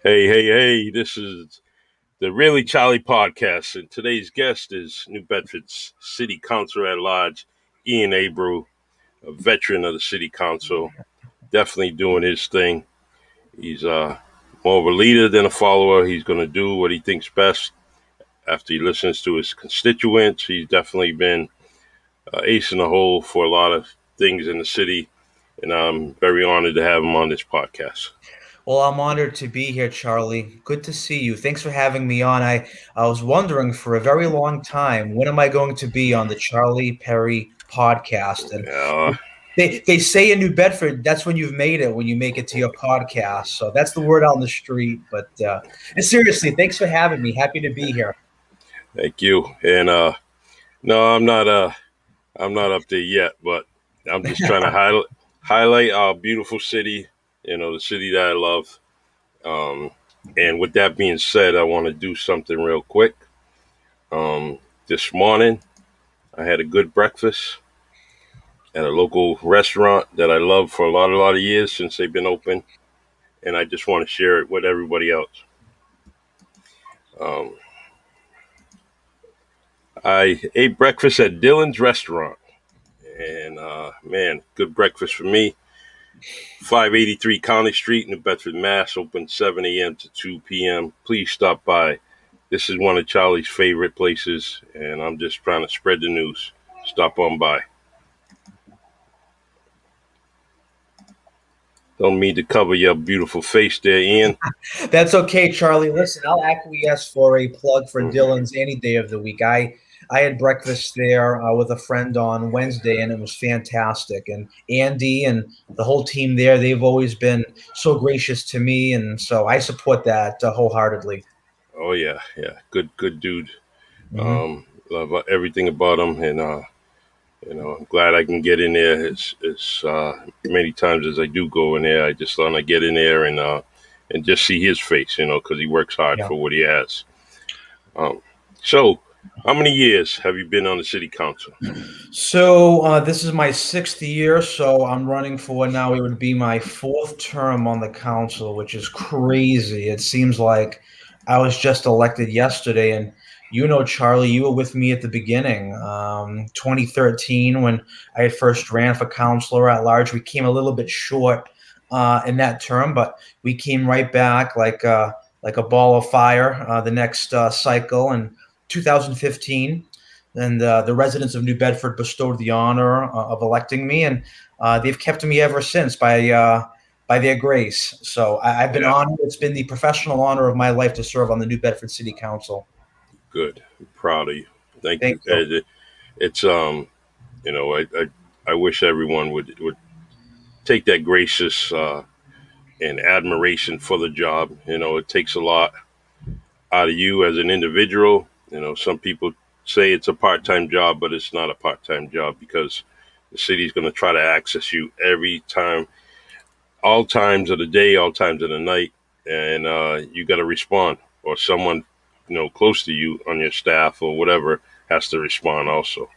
Hey, this is the Really Charlie podcast, and today's guest is New Bedford's City Councilor at Large, Ian Abreu, a veteran of the City Council, definitely doing his thing. He's more of a leader than a follower. He's going to do what he thinks best after he listens to his constituents. He's definitely been ace in the hole for a lot of things in the city, and I'm very honored to have him on this podcast. Well, I'm honored to be here, Charlie. Good to see you. Thanks for having me on. I was wondering for a very long time, when am I going to be on the Charlie Perry podcast? And Uh, they say in New Bedford, that's when you've made it, when you make it to your podcast. So that's the word on the street. But and seriously, thanks for having me. Happy to be here. Thank you. And no, I'm not up there yet, but I'm just trying to highlight our beautiful city. The city that I love. Um, and with that being said, I want to do something real quick. This morning, I had a good breakfast at a local restaurant that I love for a lot of years since they've been open, and I just want to share it with everybody else. Um, I ate breakfast at Dylan's restaurant, and man, good breakfast for me. 583 County Street, New Bedford, Mass. Open 7 a.m. to 2 p.m. Please stop by. This is one of Charlie's favorite places, and I'm just trying to spread the news. Stop on by. Don't mean to cover your beautiful face there, Ian. That's okay, Charlie. Listen, I'll acquiesce for a plug for Mhm. Dylan's any day of the week. I had breakfast there with a friend on Wednesday, and it was fantastic. And Andy and the whole team there, they've always been so gracious to me, and so I support that wholeheartedly. Oh yeah, good dude. Hmm. Love everything about him, and I'm glad I can get in there. It's many times as I do go in there, I just want to get in there and just see his face, because he works hard Yeah. for what he has. Um, so, how many years have you been on the city council? So this is my sixth year, so I'm running for now. It would be my fourth term on the council, which is crazy. It seems like I was just elected yesterday, and Charlie, you were with me at the beginning, 2013, when I had first ran for councilor at large. We came a little bit short in that term, but we came right back like a ball of fire the next cycle in 2015. And the residents of New Bedford bestowed the honor of electing me, and they've kept me ever since by their grace. So I've been Yeah, honored. It's been the professional honor of my life to serve on the New Bedford City Council. good. I'm proud of you. Thank Thank you. you. It's I wish everyone would take that gracious and admiration for the job. It takes a lot out of you as an individual. Some people say it's a part-time job, but it's not a part-time job because the city's going to try to access you every time, all times of the day, all times of the night, and you got to respond, or someone close to you on your staff or whatever has to respond also.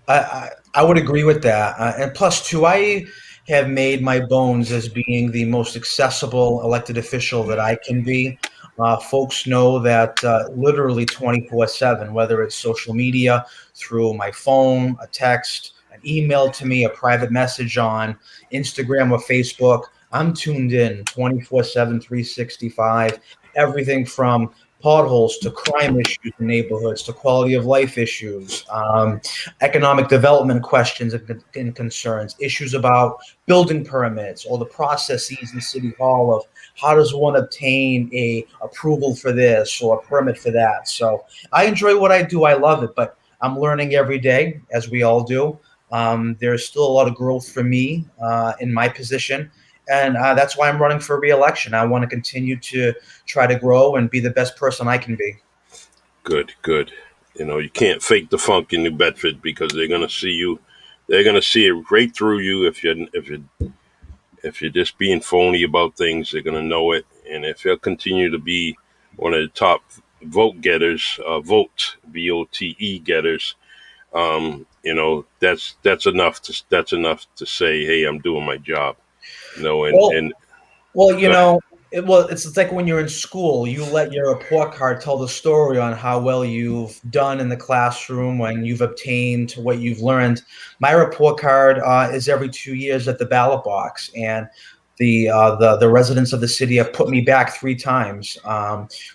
I would agree with that. And plus, too, I have made my bones as being the most accessible elected official that I can be. Folks know that literally 24/7, whether it's social media, through my phone, a text, an email to me, a private message on Instagram or Facebook, I'm tuned in 24/7, 365. Everything from potholes to crime issues in neighborhoods to quality of life issues. Economic development questions and concerns, issues about building permits or the processes in City Hall of how does one obtain a approval for this or a permit for that. So I enjoy what I do. I love it, but I'm learning every day, as we all do. There's still a lot of growth for me in my position. And that's why I'm running for re-election. I want to continue to try to grow and be the best person I can be. Good. You can't fake the funk in New Bedford because they're gonna see you. They're gonna see it right through you if you're just being phony about things. They're gonna know it, and if you'll continue to be one of the top vote getters, vote getters, that's enough to say, hey, I'm doing my job. You know, and Well, and well, go ahead. It's like when you're in school, you let your report card tell the story on how well you've done in the classroom when you've obtained what you've learned. My report card is every 2 years at the ballot box, and the residents of the city have put me back 3 times.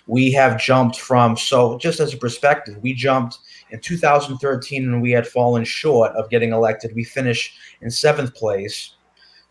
We have jumped from, so just as a perspective, we jumped in 2013 and we had fallen short of getting elected. We finished in 7th place.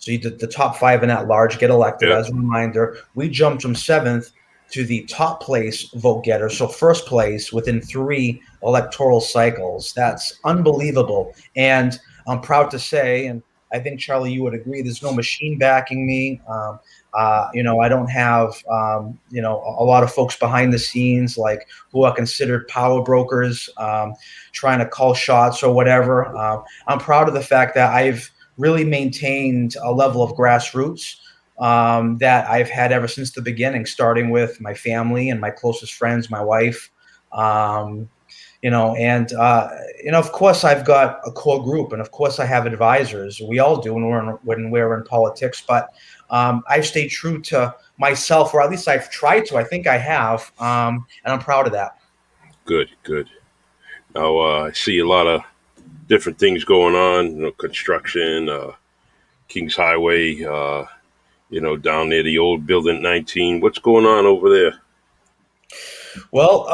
So the top 5 in at large get elected. Yeah, As a reminder, we jumped from 7th to the top place vote getter. So first place within 3 electoral cycles. That's unbelievable. And I'm proud to say, and I think Charlie, you would agree, there's no machine backing me. I don't have, a lot of folks behind the scenes, like who are considered power brokers, trying to call shots or whatever. I'm proud of the fact that I've really maintained a level of grassroots that I've had ever since the beginning, starting with my family and my closest friends, my wife. Um, of course, I've got a core group, and of course, I have advisors. We all do when we're in politics, but I've stayed true to myself, or at least I've tried to. I think I have, and I'm proud of that. good, good. Now I see a lot of different things going on. Construction, Kings Highway. Down near the old building 19. What's going on over there? Well,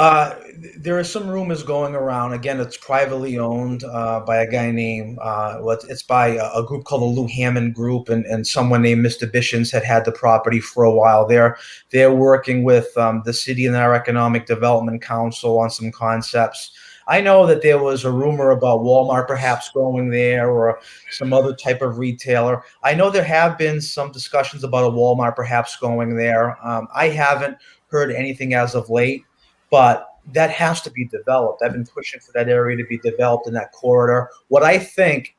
there are some rumors going around. Again, it's privately owned by a guy named, it's by a group called the Lou Hammond Group, and someone named Mr. Bishens had the property for a while. They're working with the city and our Economic Development Council on some concepts. I know that there was a rumor about Walmart perhaps going there or some other type of retailer. I know there have been some discussions about a Walmart perhaps going there. I haven't heard anything as of late, but that has to be developed. I've been pushing for that area to be developed in that corridor. What I think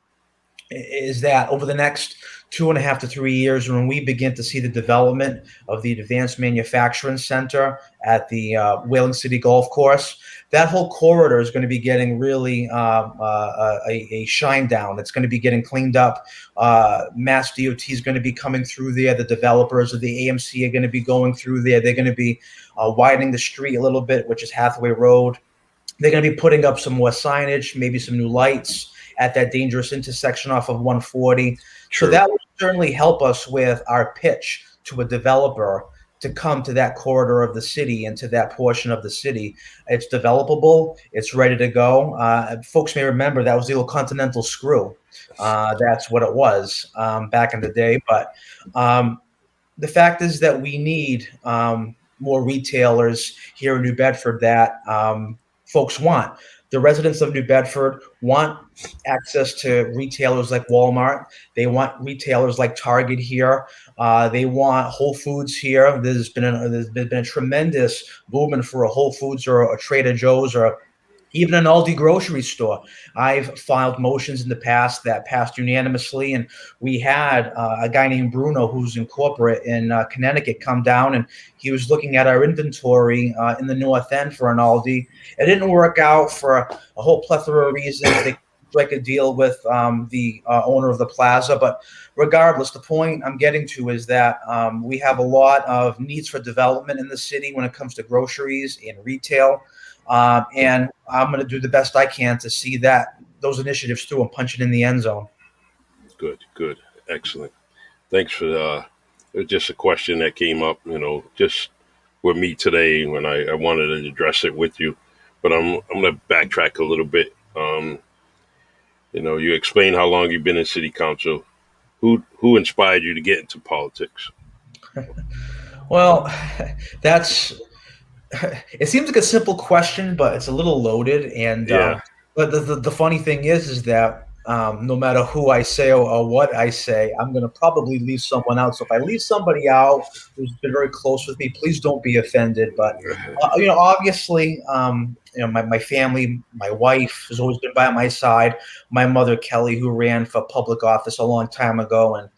is that over the next 2.5 to 3 years, when we begin to see the development of the Advanced Manufacturing Center at the Whaling City Golf Course, that whole corridor is going to be getting really a shine down. It's going to be getting cleaned up. Mass DOT is going to be coming through there. The developers of the AMC are going to be going through there. They're going to be widening the street a little bit, which is Hathaway Road. They're going to be putting up some more signage, maybe some new lights at that dangerous intersection off of 140. True. So that would certainly help us with our pitch to a developer to come to that corridor of the city and to that portion of the city. It's developable. It's ready to go. Folks may remember that was the old Continental Screw. That's what it was back in the day. But the fact is that we need more retailers here in New Bedford that folks want. The residents of New Bedford want access to retailers like Walmart. They want retailers like Target here. They want Whole Foods here. There's been a tremendous movement for a Whole Foods or a Trader Joe's or even an Aldi grocery store. I've filed motions in the past that passed unanimously, and we had a guy named Bruno, who's in corporate in Connecticut, come down, and he was looking at our inventory in the North End for an Aldi. It didn't work out for a whole plethora of reasons. They like a deal with the owner of the plaza, but regardless, the point I'm getting to is that we have a lot of needs for development in the city when it comes to groceries and retail. And I'm going to do the best I can to see that those initiatives through and punch it in the end zone. Good, good, excellent. Thanks for it was just a question that came up, just with me today when I wanted to address it with you. But I'm going to backtrack a little bit. You explained how long you've been in city council. Who inspired you to get into politics? Well, that's it seems like a simple question, but it's a little loaded. And Yeah. but the funny thing is that no matter who I say or what I say, I'm going to probably leave someone out. So if I leave somebody out who's been very close with me, please don't be offended. But obviously, my family, my wife has always been by my side. My mother, Kelly, who ran for public office a long time ago, and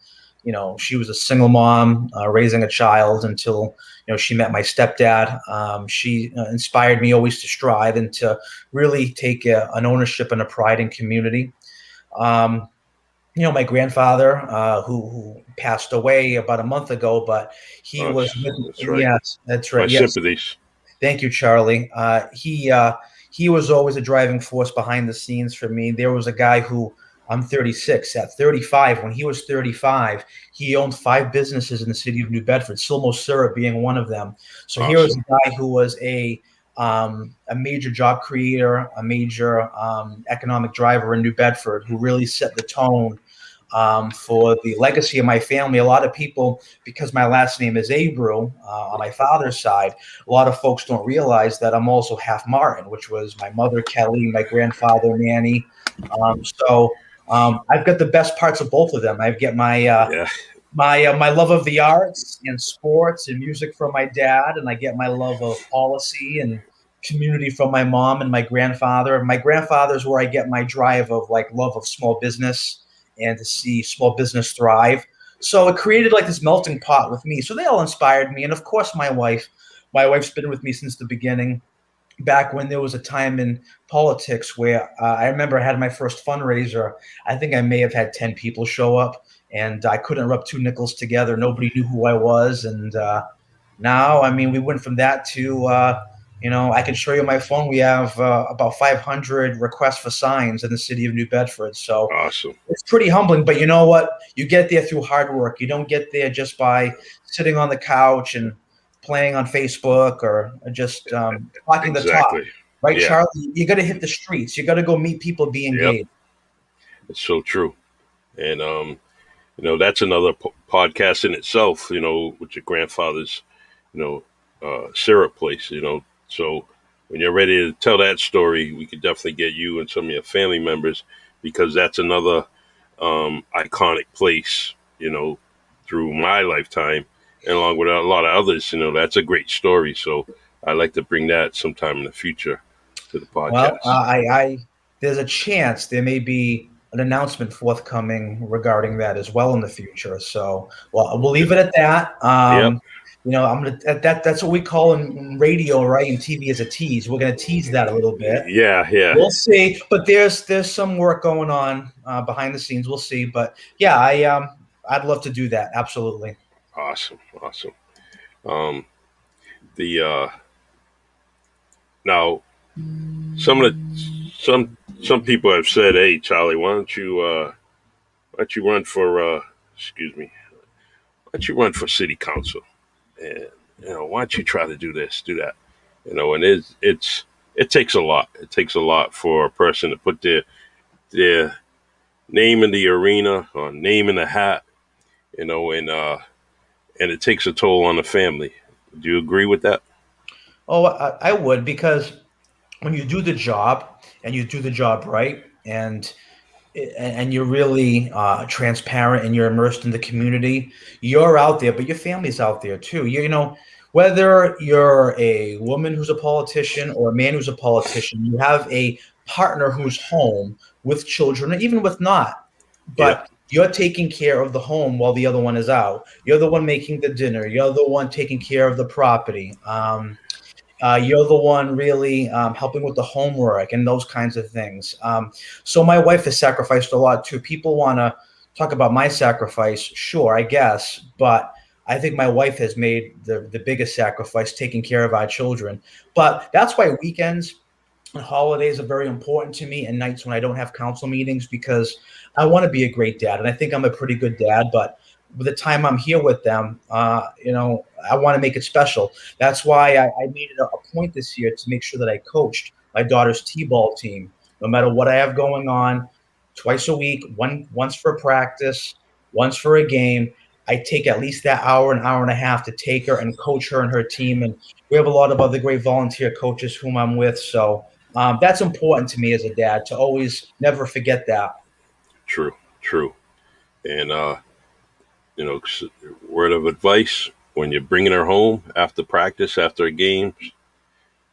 she was a single mom raising a child until she met my stepdad. She inspired me always to strive and to really take an ownership and a pride in community. my grandfather, who passed away about a month ago, but he Oh, was that's right. yes, that's My right. Yes. sympathies. Thank you, Charlie. He was always a driving force behind the scenes for me. There was a guy who I'm 36. At 35, when he was 35, he owned 5 businesses in the city of New Bedford, Silmo Syrup being one of them. So here was Awesome. a guy who was a major job creator, a major economic driver in New Bedford, who really set the tone for the legacy of my family. A lot of people, because my last name is Abreu on my father's side, a lot of folks don't realize that I'm also half Martin, which was my mother, Kelly, my grandfather, Manny. I've got the best parts of both of them. I've got Yeah. my love of the arts and sports and music from my dad, and I get my love of policy and community from my mom and my grandfather. My grandfather's where I get my drive of like love of small business and to see small business thrive. So it created like this melting pot with me. So they all inspired me, and of course my wife. My wife's been with me since the beginning, back when there was a time in politics where I remember I had my first fundraiser. I think I may have had 10 people show up, and I couldn't rub two nickels together. Nobody knew who I was. And now, I mean, we went from that to, I can show you my phone. We have about 500 requests for signs in the city of New Bedford. So Awesome. it's pretty humbling, but you know what? You get there through hard work. You don't get there just by sitting on the couch and playing on Facebook or just talking the talk, Exactly. right, Yeah. Charlie? You got to hit the streets. You got to go meet people, be Yep. engaged. It's so true. And that's another podcast in itself. With your grandfather's, you know, syrup place. So when you're ready to tell that story, we could definitely get you and some of your family members, because that's another iconic place. Through my lifetime, and along with a lot of others. That's a great story. So I'd like to bring that sometime in the future to the Well, podcast. there's a chance there may be an announcement forthcoming regarding that as well in the future. So, well, we'll leave it at that. Yep. I'm gonna that's what we call in radio, right? And TV is a tease. We're gonna tease that a little bit. Yeah. Yeah. We'll see, but there's some work going on behind the scenes. We'll see, but yeah, I'd love to do that. Absolutely. Awesome. Awesome. Um, the Now some people have said, "Hey, Charlie, why don't you run for excuse me, why don't you run for city council? And why don't you try to do this, do that? And it takes a lot. It takes a lot for a person to put their name in the arena or name in the hat, and it takes a toll on the family. Do you agree with that? Oh, I would, because when you do the job and you do the job right, and you're really transparent and you're immersed in the community, you're out there, but your family's out there too. Whether you're a woman who's a politician or a man who's a politician, you have a partner who's home with children, or even with not, Yep. but you're taking care of the home while the other one is out. You're the one making the dinner. You're the one taking care of the property. You're the one really helping with the homework and those kinds of things. So my wife has sacrificed a lot too. People want to talk about my sacrifice, sure, I guess, but I think my wife has made the biggest sacrifice, taking care of our children. But that's why weekends and holidays are very important to me, and nights when I don't have council meetings, because I want to be a great dad, and I think I'm a pretty good dad. But with the time I'm here with them, I want to make it special. That's why I made it a point this year to make sure that I coached my daughter's t-ball team, no matter what I have going on, twice a week, once for practice, once for a game. I take at least that hour, an hour and a half to take her and coach her and her team. And we have a lot of other great volunteer coaches whom I'm with. So that's important to me as a dad, to always never forget that. True. True. And word of advice: when you're bringing her home after practice, after a game,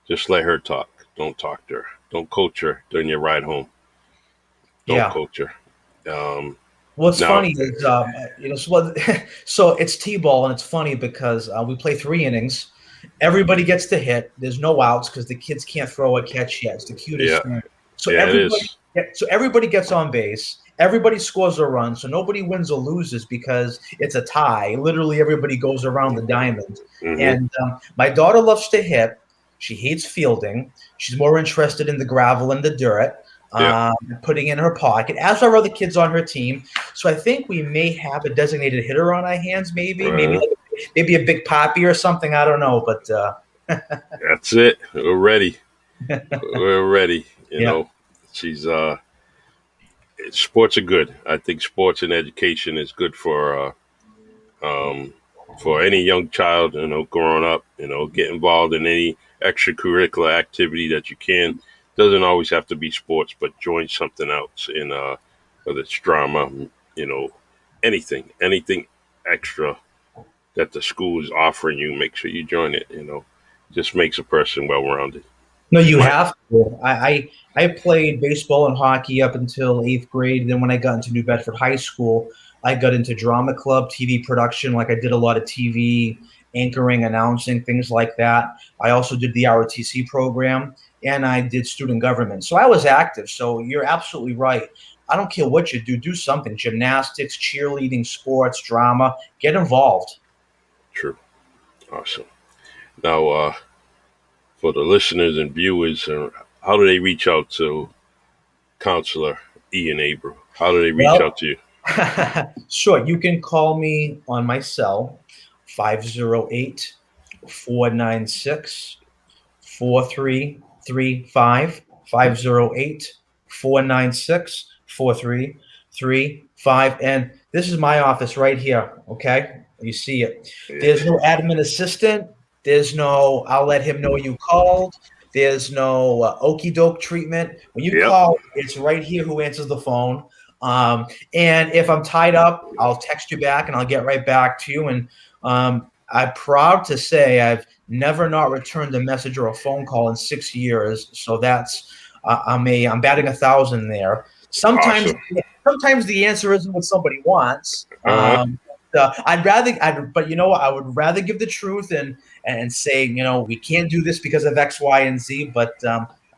just let her talk. Don't talk to her. Don't coach her during your ride home. Don't Yeah. coach her. Um, What's Now, funny is, so it's t-ball, and it's funny because we play 3 innings. Everybody gets to hit. There's no outs because the kids can't throw or catch yet. It's the cutest yeah, thing. So yeah, it everybody, is. so everybody gets on base, everybody scores a run, so nobody wins or loses because it's a tie. Literally, everybody goes around the diamond. Mm-hmm. And my daughter loves to hit. She hates fielding. She's more interested in the gravel and the dirt, Yeah. putting in her pocket, as are other kids on her team. So I think we may have a designated hitter on our hands, maybe a big poppy or something. I don't know, but That's it. We're ready. We're ready. yeah. She's sports are good. I think sports and education is good for any young child. Growing up. Get involved in any extracurricular activity that you can. Doesn't always have to be sports, but join something else in whether it's drama. Anything extra that the school is offering you. Make sure you join it. Just makes a person well rounded. No, you My have to. I played baseball and hockey up until eighth grade. Then when I got into New Bedford High School, I got into drama club, TV production. Like I did a lot of TV anchoring, announcing, things like that. I also did the ROTC program, and I did student government. So I was active. So you're absolutely right. I don't care what you do. Do something: gymnastics, cheerleading, sports, drama. Get involved. True. Awesome. Now, for the listeners and viewers, how do they reach out to Councilor Ian Abreu? How do they reach Well, out to you? sure. You can call me on my cell, 508 496 4335. 508 496 4335. And this is my office right here. Okay. You see it. There's no admin assistant. There's no, I'll let him know you called. There's no okey doke treatment. When you Yep. call, it's right here who answers the phone. And if I'm tied up, I'll text you back and I'll get right back to you. And I'm proud to say I've never not returned a message or a phone call in 6 years. So that's I'm batting 1,000 there. Sometimes Awesome. sometimes the answer isn't what somebody wants. Uh huh. But you know what? I would rather give the truth and say, we can't do this because of X, Y, and Z. But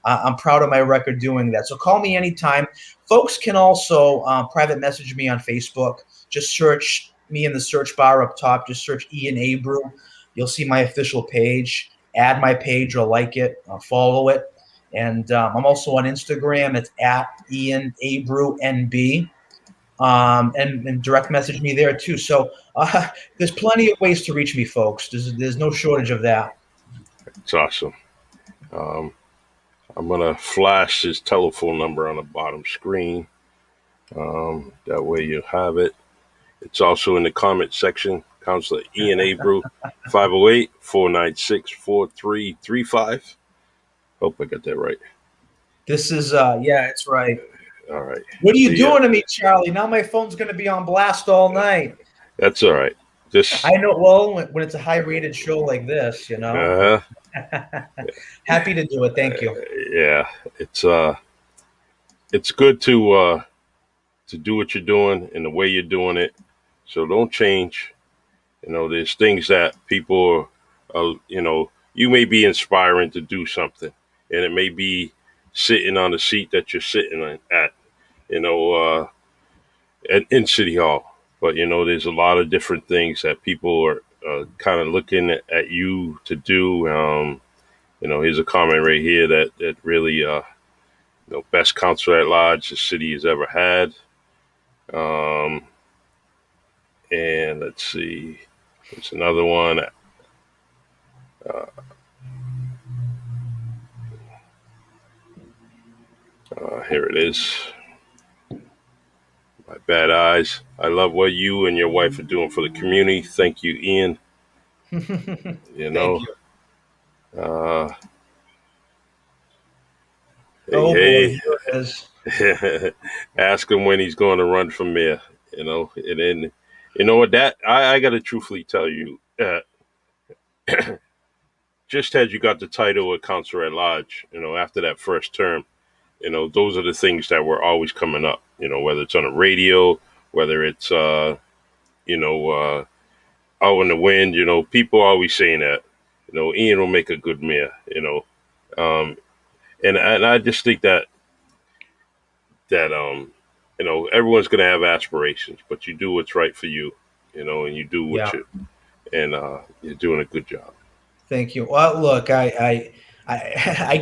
I'm proud of my record doing that. So call me anytime. Folks can also private message me on Facebook. Just search me in the search bar up top. Just search Ian Abreu. You'll see my official page. Add my page or like it, follow it. And I'm also on Instagram. It's at Ian Abreu NB. And direct message me there too. So there's plenty of ways to reach me, folks. There's no shortage of that. It's awesome. Um, I'm gonna flash his telephone number on the bottom screen. That way you have it. It's also in the comment section. Councilor Ian Abreu, 508 496 4335. Hope I got that right. This is yeah, it's right. All right. What are you doing to me, Charlie? Now my phone's going to be on blast all night. That's all right. I know. Well, when it's a high-rated show like this, Uh, happy to do it. Thank you. yeah, it's good to do what you're doing and the way you're doing it. So don't change. There's things that people you may be inspiring to do something, and it may be sitting on the seat that you're sitting at, in City Hall. But there's a lot of different things that people are kind of looking at you to do. Here's a comment right here that really, best councilor at large the city has ever had. And let's see, there's another one. Here it is. My bad eyes. I love what you and your wife are doing for the community. Thank you, Ian. Thank you. Uh, Oh boy, hey, here it is. hey. Ask him when he's going to run for mayor. And then, what, that I got to truthfully tell you that just as you got the title of councilor at large, after that first term, those are the things that were always coming up, whether it's on the radio, whether it's, out in the wind, people always saying that, Ian will make a good mayor, and I just think that everyone's going to have aspirations, but you do what's right for you, and you do what Yeah. you're doing a good job. Thank you. Well, look, I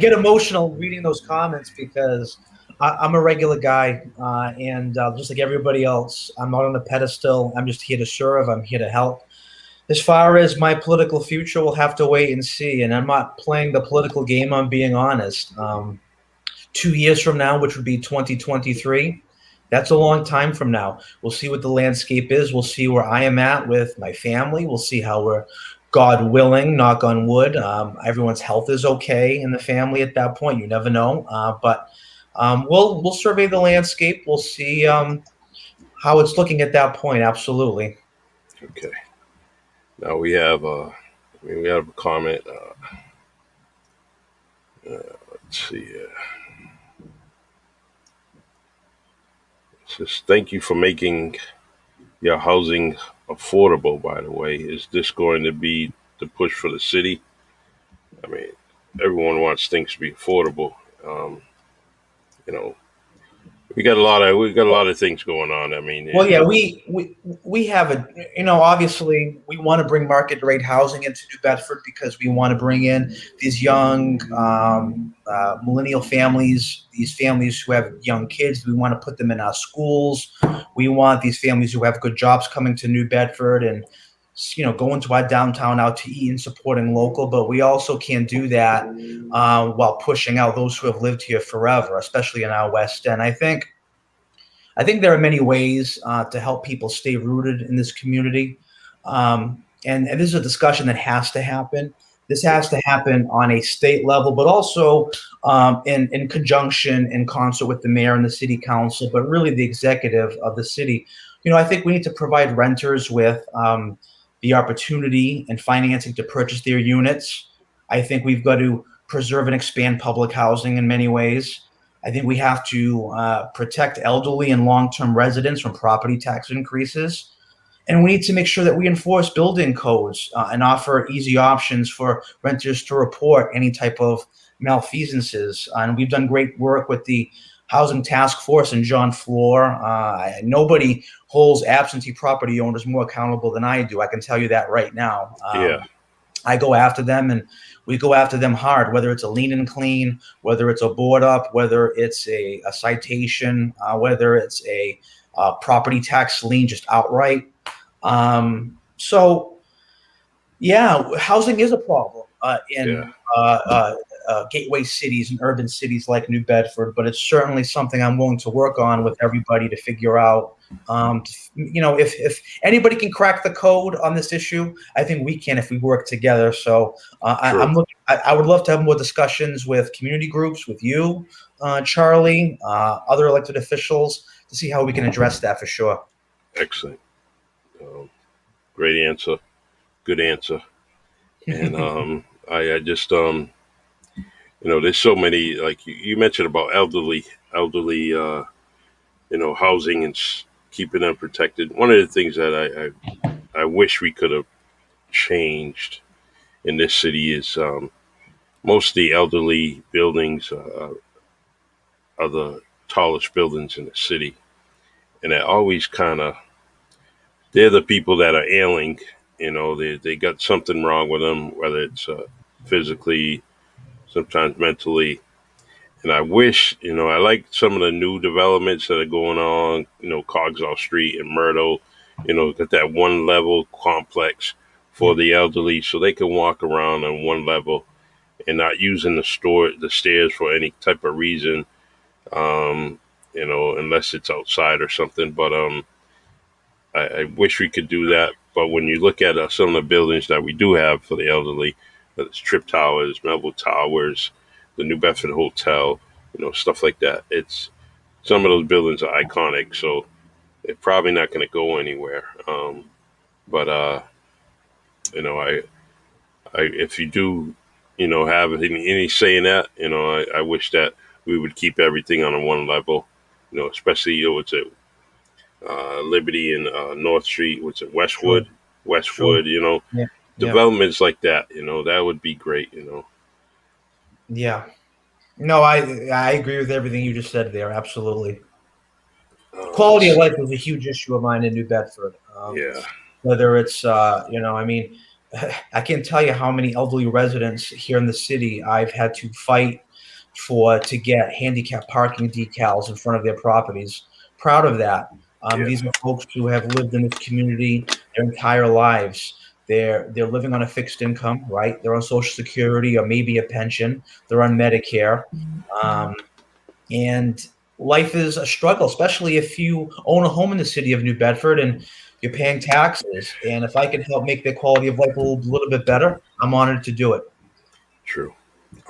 get emotional reading those comments because I'm a regular guy, and just like everybody else, I'm not on a pedestal. I'm just here to serve. I'm here to help. As far as my political future, we'll have to wait and see. And I'm not playing the political game. I'm being honest. 2 years from now, which would be 2023. That's a long time from now. We'll see what the landscape is. We'll see where I am at with my family. We'll see how we're, God willing, knock on wood, everyone's health is okay in the family at that point. You never know. But we'll survey the landscape. We'll see how it's looking at that point. Absolutely. Okay. Now we have a comment. Let's see. It says, "Thank you for making your housing affordable." By the way, is this going to be the push for the city? I mean, everyone wants things to be affordable. Um, you know, we got a lot of things going on. I mean, Well, yeah, we have a, obviously we want to bring market rate housing into New Bedford because we want to bring in these young millennial families, these families who have young kids. We want to put them in our schools. We want these families who have good jobs coming to New Bedford and going to our downtown out to eat and supporting local. But we also can't do that while pushing out those who have lived here forever, especially in our West End. I think there are many ways to help people stay rooted in this community. And this is a discussion that has to happen. This has to happen on a state level, but also in conjunction, in concert with the mayor and the city council, but really the executive of the city. I think we need to provide renters with the opportunity and financing to purchase their units. I think we've got to preserve and expand public housing in many ways. I think we have to protect elderly and long-term residents from property tax increases. And we need to make sure that we enforce building codes and offer easy options for renters to report any type of malfeasances. And we've done great work with the Housing Task Force and John Floor. Nobody holds absentee property owners more accountable than I do. I can tell you that right now. yeah, I go after them, and we go after them hard, whether it's a lean and clean, whether it's a board up, whether it's a citation, whether it's a property tax lien just outright. So, yeah, housing is a problem yeah, in gateway cities and urban cities like New Bedford, but it's certainly something I'm willing to work on with everybody to figure out. If anybody can crack the code on this issue, I think we can if we work together. So true. I'm looking. I would love to have more discussions with community groups, with you, Charlie, other elected officials, to see how we can address that for sure. Excellent. Um, Great answer. Good answer. And I just there's so many, like you mentioned about elderly housing and keeping them protected. One of the things that I wish we could have changed in this city is most of the elderly buildings are the tallest buildings in the city, and it always kind of, they're the people that are ailing. They got something wrong with them, whether it's physically, sometimes mentally. And I wish, I like some of the new developments that are going on, Cogswell Street and Myrtle, got that one level complex for the elderly so they can walk around on one level and not using the stairs for any type of reason, unless it's outside or something. But I wish we could do that. But when you look at some of the buildings that we do have for the elderly, whether it's Trip Towers, Melville Towers, the New Bedford Hotel, stuff like that. It's some of those buildings are iconic, so they're probably not going to go anywhere. But if you do, have any say in that, I wish that we would keep everything on a one level. Especially it's at Liberty and North Street, what's it, True, Westwood, true. Westwood. Yeah, yeah, Developments like that. That would be great. yeah. No, I agree with everything you just said there. Absolutely. Quality of life is a huge issue of mine in New Bedford. Yeah, Whether it's, I mean, I can't tell you how many elderly residents here in the city I've had to fight for to get handicap parking decals in front of their properties. Proud of that. yeah, These are folks who have lived in this community their entire lives. They're living on a fixed income, right? They're on Social Security or maybe a pension. They're on Medicare. Um, and life is a struggle, especially if you own a home in the city of New Bedford and you're paying taxes. And if I can help make their quality of life a little bit better, I'm honored to do it. true.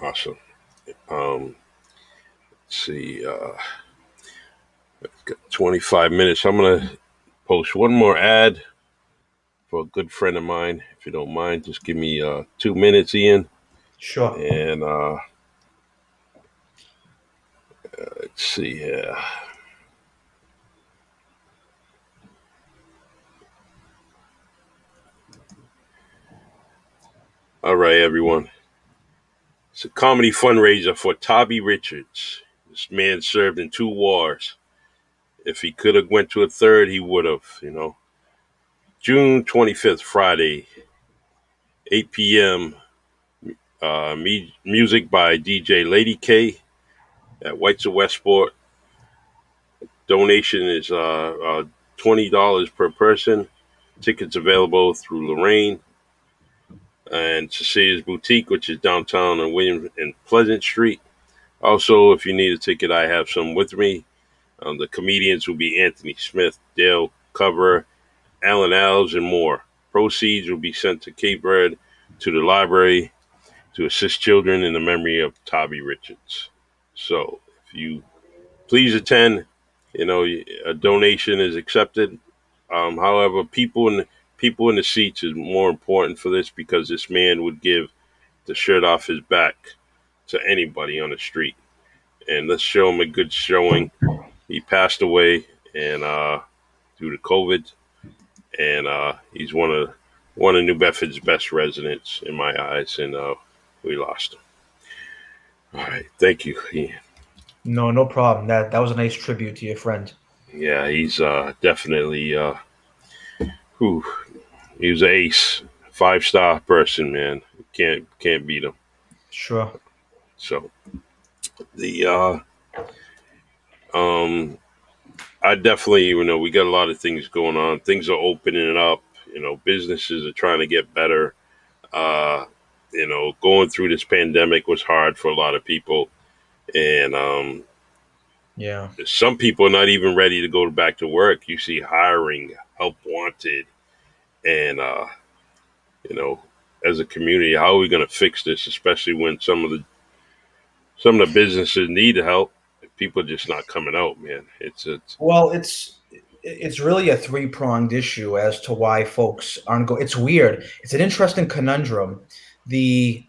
Awesome. Um, let's see, got 25 minutes. I'm gonna post one more ad for a good friend of mine. If you don't mind, just give me 2 minutes, Ian. Sure. And let's see here. All right, everyone. It's a comedy fundraiser for Tabby Richards. This man served in 2 wars. If he could have went to a third, he would have. June 25th, Friday, 8 p.m. Music by DJ Lady K at Whites of Westport. Donation is $20 per person. Tickets available through Lorraine and Cecilia's Boutique, which is downtown on William and Pleasant Street. Also, if you need a ticket, I have some with me. The comedians will be Anthony Smith, Dale Cover, Alan Alves, and more. Proceeds will be sent to Cape Verde to the library to assist children in the memory of Tabby Richards. So, if you please attend, a donation is accepted. However, people in the seats is more important for this because this man would give the shirt off his back to anybody on the street. And let's show him a good showing. He passed away and due to COVID, and he's one of New Bedford's best residents in my eyes, and we lost him. All right, thank you, Ian. No problem. That was a nice tribute to your friend. Yeah, he's definitely who he was an ace, 5-star person, man. Can't beat him. Sure. So the I definitely, we got a lot of things going on. Things are opening up. Businesses are trying to get better. Uh, going through this pandemic was hard for a lot of people, and Yeah. some people are not even ready to go back to work. You see hiring, help wanted, and you know, as a community, how are we going to fix this? Especially when some of the businesses need help. People are just not coming out, man. It's Well, it's really a three-pronged issue as to why folks aren't going. It's weird. It's an interesting conundrum. The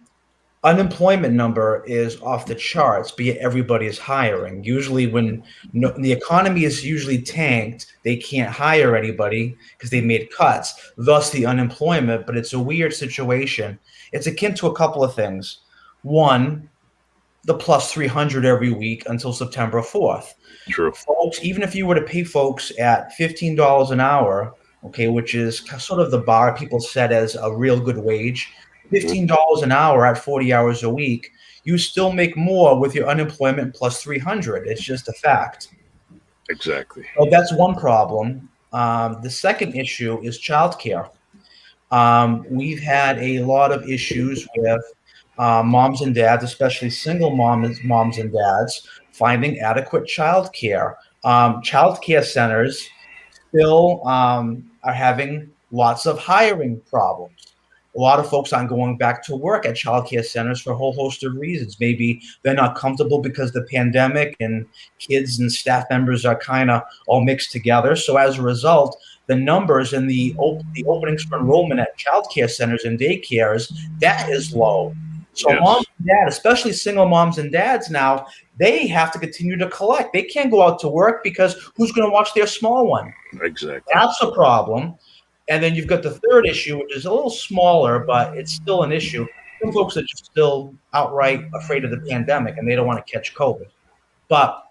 unemployment number is off the charts, but yet everybody is hiring. Usually, when the economy is usually tanked, they can't hire anybody because they made cuts, thus the unemployment. But it's a weird situation. It's akin to a couple of things. One, the plus 300 every week until September 4th. true. Folks, even if you were to pay folks at $15 an hour, okay, which is sort of the bar people set as a real good wage, Mhm. $15 an hour at 40 hours a week, you still make more with your unemployment plus 300. It's just a fact. Exactly. So that's one problem. The second issue is childcare. We've had a lot of issues with moms and dads, especially single moms and dads, finding adequate childcare. Childcare centers still are having lots of hiring problems. A lot of folks aren't going back to work at childcare centers for a whole host of reasons. Maybe they're not comfortable because of the pandemic and kids and staff members are kind of all mixed together. So as a result, the numbers and the openings for enrollment at childcare centers and daycares, that is low. So moms Yes. and dads, especially single moms and dads now, they have to continue to collect. They can't go out to work because who's going to watch their small one? Exactly. That's a problem. And then you've got the third issue, which is a little smaller, but it's still an issue. Some folks are just still outright afraid of the pandemic and they don't want to catch COVID. But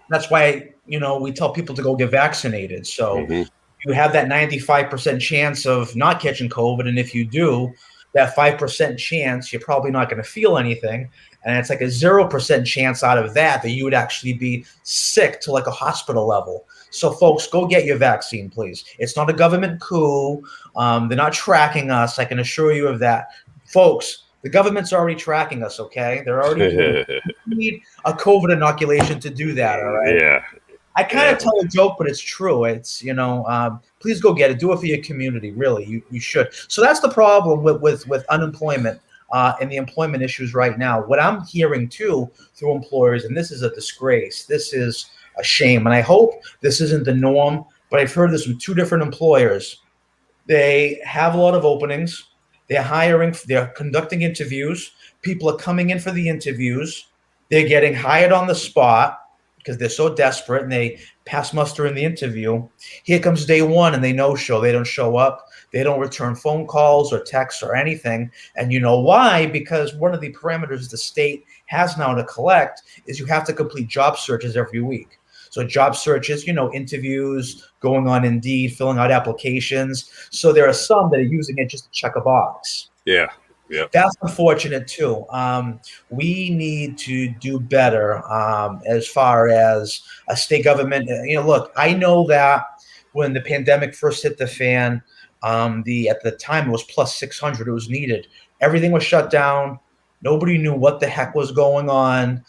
that's why we tell people to go get vaccinated. So Hmm. you have that 95% chance of not catching COVID. And if you do, that 5% chance, you're probably not going to feel anything. And it's like a 0% chance out of that you would actually be sick to like a hospital level. So, folks, go get your vaccine, please. It's not a government coup. They're not tracking us. I can assure you of that. Folks, the government's already tracking us, okay? They're already doing it. You need a COVID inoculation to do that, all right? Yeah, I kind yeah, of tell a joke, but it's true. It's please go get it. Do it for your community. Really, you should. So that's the problem with unemployment and the employment issues right now. What I'm hearing too through employers, and this is a disgrace. This is a shame, and I hope this isn't the norm. But I've heard this from two different employers. They have a lot of openings. They're hiring. They're conducting interviews. People are coming in for the interviews. They're getting hired on the spot because they're so desperate and they pass muster in the interview. Here comes day one and they no show. They don't show up. They don't return phone calls or texts or anything. And you know why? Because one of the parameters the state has now to collect is you have to complete job searches every week. So job searches, interviews, going on Indeed, filling out applications. So there are some that are using it just to check a box. yeah, yeah, That's unfortunate too. We need to do better as far as a state government. Look, I know that when the pandemic first hit the fan, the at the time it was plus 600. It was needed. Everything was shut down. Nobody knew what the heck was going on.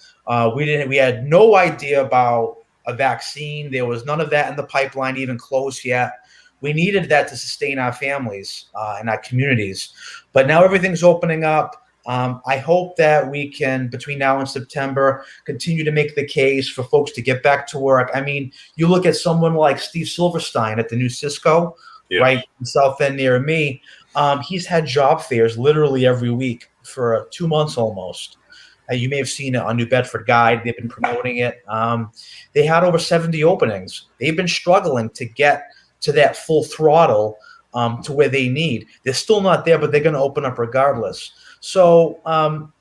We had no idea about a vaccine. There was none of that in the pipeline, even close yet. We needed that to sustain our families and our communities. But now everything's opening up. I hope that we can, between now and September, continue to make the case for folks to get back to work. I mean, you look at someone like Steve Silverstein at the new Cisco, yes, right in the South End near me. He's had job fairs literally every week for 2 months almost. You may have seen it on New Bedford Guide. They've been promoting it. They had over 70 openings. They've been struggling to get to that full throttle to where they need. They're still not there, but they're going to open up regardless. So,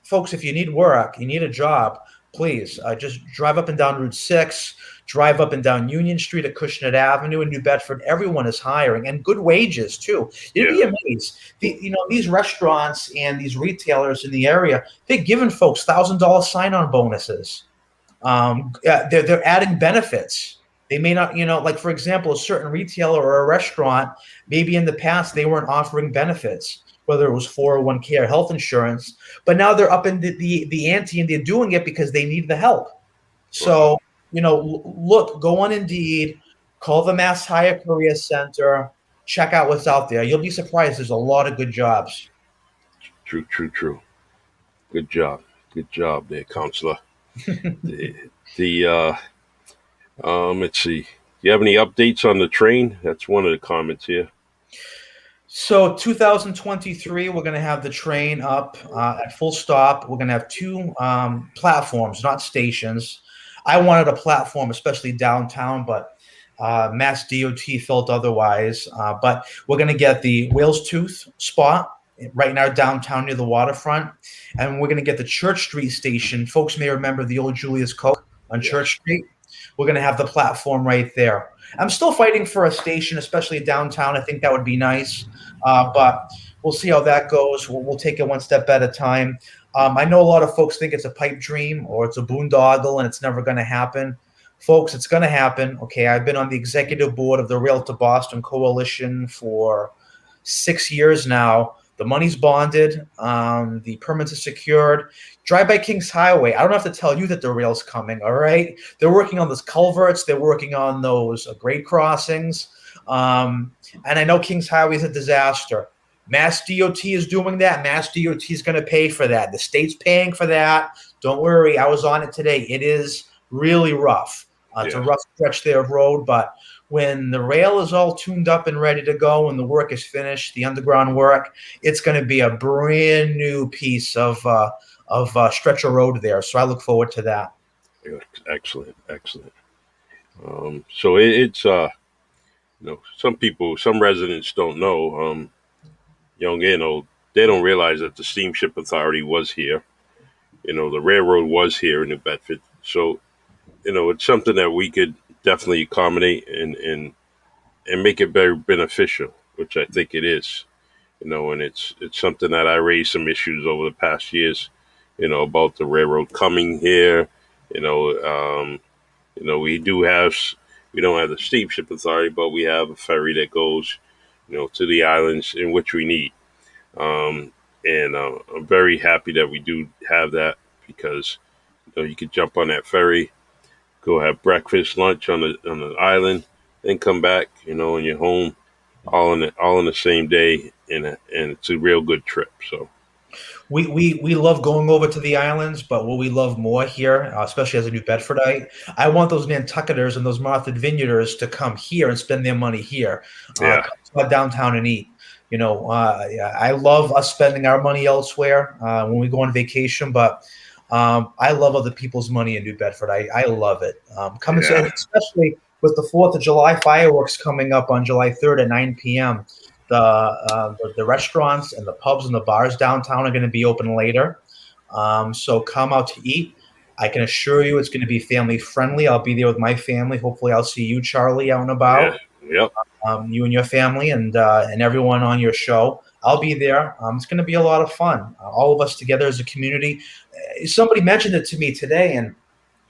folks, if you need work, you need a job, please just drive up and down Route 6, drive up and down Union Street at Cushnet Avenue in New Bedford. Everyone is hiring and good wages too. You'd be yeah, amazed. These restaurants and these retailers in the area, they're giving folks $1,000 sign-on bonuses. They're adding benefits. They may not, like for example, a certain retailer or a restaurant, maybe in the past they weren't offering benefits, whether it was 401k or health insurance, but now they're up in the ante and they're doing it because they need the help. wow, So, look, go on Indeed, call the Mass Hire Career Center, check out what's out there. You'll be surprised. There's a lot of good jobs. true, true, true. Good job there, Councilor. The, let's see. Do you have any updates on the train? That's one of the comments here. So 2023, we're going to have the train up at full stop. We're going to have two platforms, not stations. I wanted a platform, especially downtown, but Mass DOT felt otherwise. But we're going to get the Whale's Tooth spot right now downtown near the waterfront, and we're going to get the Church Street station. Folks may remember the old Julius Coke on Yes, Church Street. We're going to have the platform right there. I'm still fighting for a station, especially downtown. I think that would be nice, but we'll see how that goes. We'll take it one step at a time. I know a lot of folks think it's a pipe dream or it's a boondoggle and it's never going to happen. Folks, it's going to happen. Okay, I've been on the executive board of the Rail to Boston Coalition for 6 years now. The money's bonded. The permits are secured. Drive by Kings Highway. I don't have to tell you that the rail's coming, all right? They're working on those culverts. They're working on those grade crossings. And I know Kings Highway is a disaster. Mass DOT is doing that. Mass DOT is going to pay for that. The state's paying for that. Don't worry. I was on it today. It is really rough. It's a yeah, rough stretch there of road, but when the rail is all tuned up and ready to go and the work is finished, the underground work, it's going to be a brand new piece of stretch of road there. So I look forward to that. yeah, excellent, excellent. So it's some people, some residents don't know. Young and old, they don't realize that the Steamship Authority was here. The railroad was here in New Bedford. So it's something that we could definitely accommodate and make it very beneficial, which I think it is. And it's something that I raised some issues over the past years. About the railroad coming here. You know, um, we do have we don't have the steamship authority, but we have a ferry that goes, to the islands in which we need. And I'm very happy that we do have that because you could jump on that ferry, go have breakfast, lunch on the island, then come back, and you're home all in the same day, and it's a real good trip. So We love going over to the islands, but what we love more here, especially as a New Bedfordite, I want those Nantucketers and those Martha Vineyarders to come here and spend their money here, yeah, come to our downtown and eat. Yeah, I love us spending our money elsewhere when we go on vacation, but I love other people's money in New Bedford. I love it. Coming, yeah, especially with the 4th of July fireworks coming up on July 3rd at 9 p.m. The restaurants and the pubs and the bars downtown are going to be open later. So come out to eat. I can assure you it's going to be family friendly. I'll be there with my family. Hopefully, I'll see you, Charlie, out and yeah, about. yep, You and your family and everyone on your show. I'll be there. It's going to be a lot of fun. All of us together as a community. Somebody mentioned it to me today, and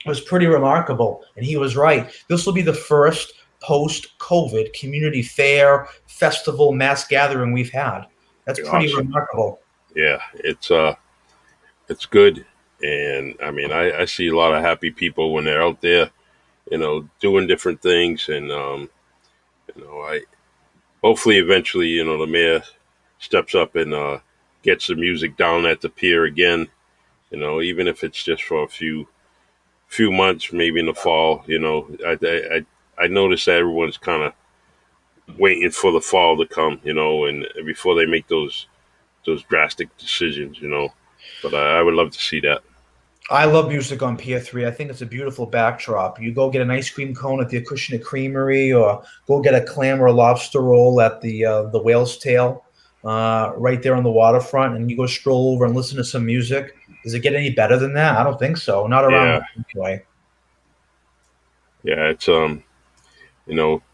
it was pretty remarkable. And he was right. This will be the first post-COVID community fair, festival, mass gathering we've had. That's pretty awesome. remarkable. Yeah, it's good, and I mean, I see a lot of happy people when they're out there, doing different things, and I hopefully eventually, the mayor steps up and gets the music down at the pier again. Even if it's just for a few months, maybe in the fall. I noticed that everyone's kind of waiting for the fall to come, and before they make those drastic decisions. But I would love to see that. I love music on Pier 3. I think it's a beautiful backdrop. You go get an ice cream cone at the Acushnet Creamery, or go get a clam or a lobster roll at the Whale's Tail, right there on the waterfront, and you go stroll over and listen to some music. Does it get any better than that? I don't think so. Not around Yeah, me anyway. yeah. It's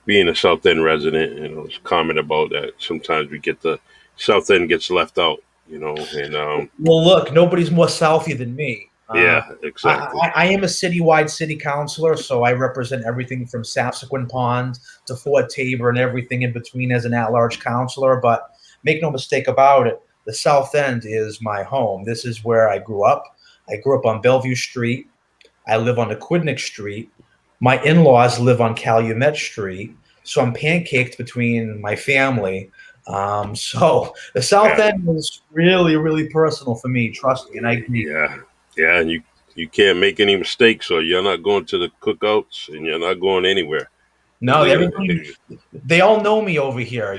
being a South End resident, it's common about that. Sometimes we get the South End gets left out, and Well, look, nobody's more Southie than me. yeah, exactly. I am a citywide city councilor, so I represent everything from Sapsequin Pond to Fort Tabor and everything in between as an at-large councilor. But make no mistake about it, the South End is my home. This is where I grew up. I grew up on Bellevue Street. I live on Aquidneck Street. My in-laws live on Calumet Street, so I'm pancaked between my family. So the South Yeah, End was really, really personal for me. Trust me, and I agree. yeah, yeah. And you can't make any mistakes, or you're not going to the cookouts, and you're not going anywhere. No, everybody, they all know me over here,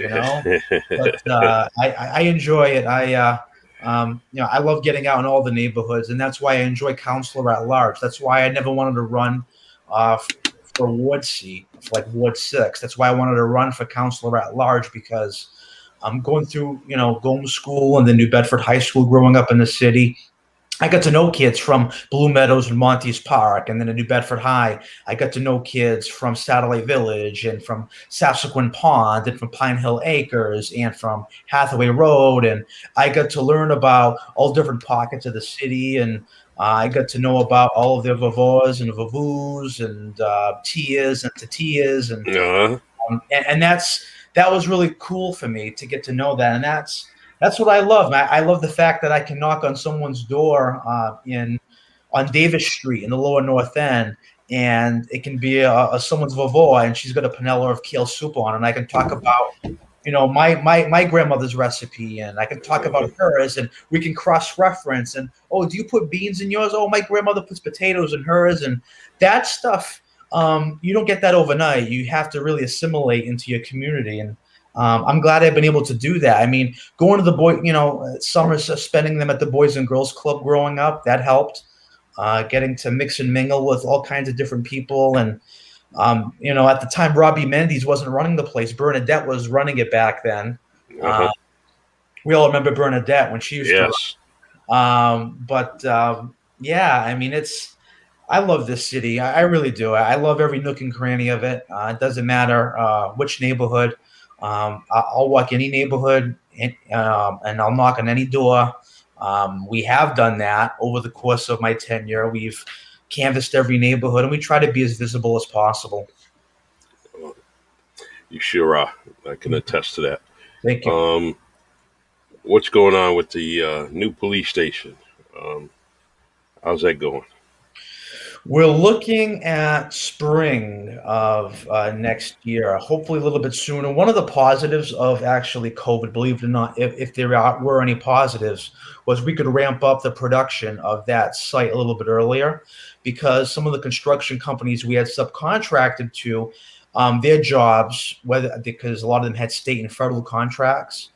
but I enjoy it. I love getting out in all the neighborhoods, and that's why I enjoy councilor at large. That's why I never wanted to run uh, for a ward seat, for like Ward 6. That's why I wanted to run for councilor at large, because I'm going through, going to school and the New Bedford High School, growing up in the city. I got to know kids from Blue Meadows and Montes Park, and then at New Bedford High, I got to know kids from Satellite Village and from Sapsequin Pond and from Pine Hill Acres and from Hathaway Road, and I got to learn about all different pockets of the city, and I got to know about all of their vavos and vavoos and tias and tatias, and uh-huh. and that was really cool for me to get to know that, and that's what I love. I love the fact that I can knock on someone's door in on Davis Street in the Lower North End, and it can be someone's vavoa, and she's got a panella of kale soup on, and I can talk about my grandmother's recipe, and I can talk about hers, and we can cross reference. And oh, do you put beans in yours? Oh, my grandmother puts potatoes in hers, and that stuff. You don't get that overnight. You have to really assimilate into your community, and I'm glad I've been able to do that. I mean, going to the summers, spending them at the Boys and Girls Club growing up, that helped. Getting to mix and mingle with all kinds of different people, and at the time, Robbie Mendes wasn't running the place. Bernadette was running it back then. Uh-huh. We all remember Bernadette when she used to Yes. run. Yeah, I mean, I love this city. I really do. I love every nook and cranny of it. It doesn't matter which neighborhood. I'll walk any neighborhood and I'll knock on any door. We have done that over the course of my tenure. We've canvassed every neighborhood and we try to be as visible as possible. You sure are. I can attest to that. Thank you. What's going on with the new police station? How's that going? We're looking at spring of next year, hopefully a little bit sooner. One of the positives of actually COVID, believe it or not, if there were any positives, was we could ramp up the production of that site a little bit earlier because some of the construction companies we had subcontracted to, their jobs, whether because a lot of them had state and federal contracts,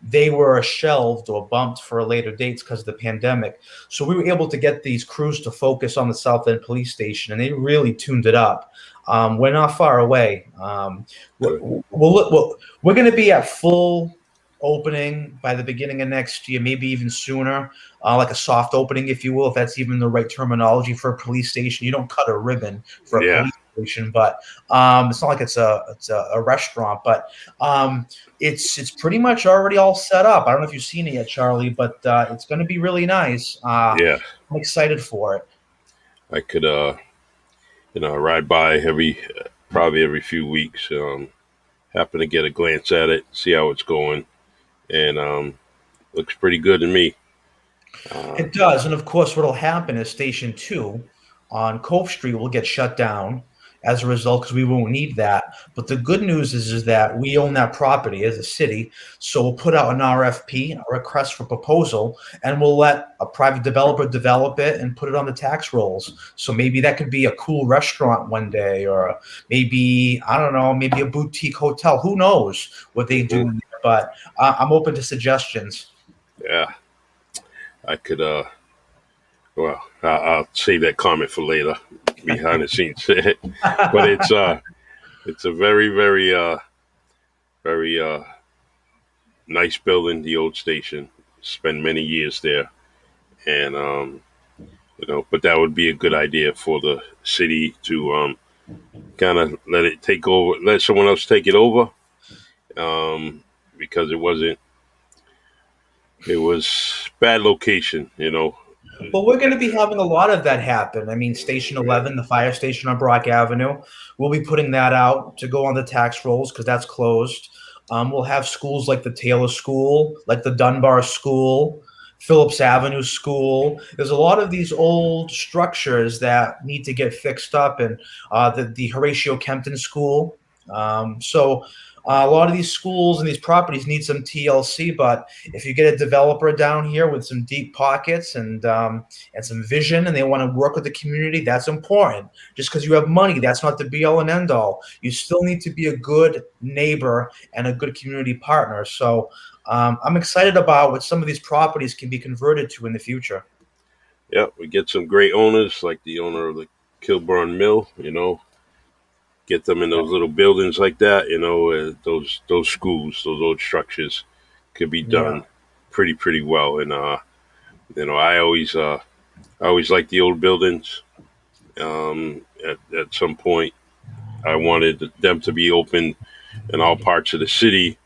they were shelved or bumped for later dates because of the pandemic. So we were able to get these crews to focus on the South End Police Station, and they really tuned it up. We're not far away. We're going to be at full opening by the beginning of next year, maybe even sooner, like a soft opening, if you will, if that's even the right terminology for a police station. You don't cut a ribbon for a police station, but it's not like it's a restaurant, but it's pretty much already all set up. I don't know if you've seen it yet, Charlie, but it's going to be really nice. I'm excited for it. I could ride by probably every few weeks. Happen to get a glance at it, see how it's going, and looks pretty good to me. It does, and of course, what'll happen is Station 2 on Cove Street will get shut down as a result because we won't need that. But the good news is that we own that property as a city, so we'll put out an RFP, a request for proposal, and we'll let a private developer develop it and put it on the tax rolls. So maybe that could be a cool restaurant one day, or maybe, I don't know, maybe a boutique hotel. Who knows what they do in there, but I'm open to suggestions. Yeah, I could. Well, I'll save that comment for later, behind the scenes. But it's a very, very, very nice building. The old station. Spent many years there, and but that would be a good idea for the city to kind of let it take over, let someone else take it over, because it was bad location, Well, we're going to be having a lot of that happen. I mean, Station 11, the fire station on Brock Avenue, we'll be putting that out to go on the tax rolls because that's closed. We'll have schools like the Taylor School, like the Dunbar School, Phillips Avenue School. There's a lot of these old structures that need to get fixed up, and the Horatio Kempton School. So a lot of these schools and these properties need some TLC, but if you get a developer down here with some deep pockets and some vision, and they want to work with the community, that's important. Just because you have money, that's not the be all and end all. You still need to be a good neighbor and a good community partner. So I'm excited about what some of these properties can be converted to in the future. Yeah, we get some great owners, like the owner of the Kilburn Mill, get them in those little buildings like that, those schools, those old structures could be done pretty well. And I always like the old buildings. At some point, I wanted them to be open in all parts of the city,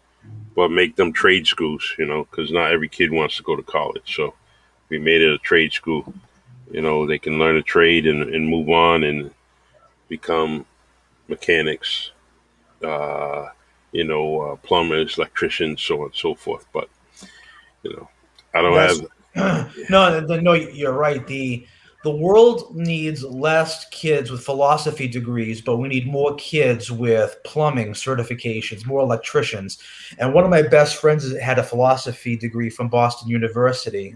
but make them trade schools, because not every kid wants to go to college. So we made it a trade school. They can learn a trade and move on and become mechanics, plumbers, electricians, so on and so forth. But I don't have. No, you're right. The world needs less kids with philosophy degrees, but we need more kids with plumbing certifications, more electricians. And one of my best friends had a philosophy degree from Boston University.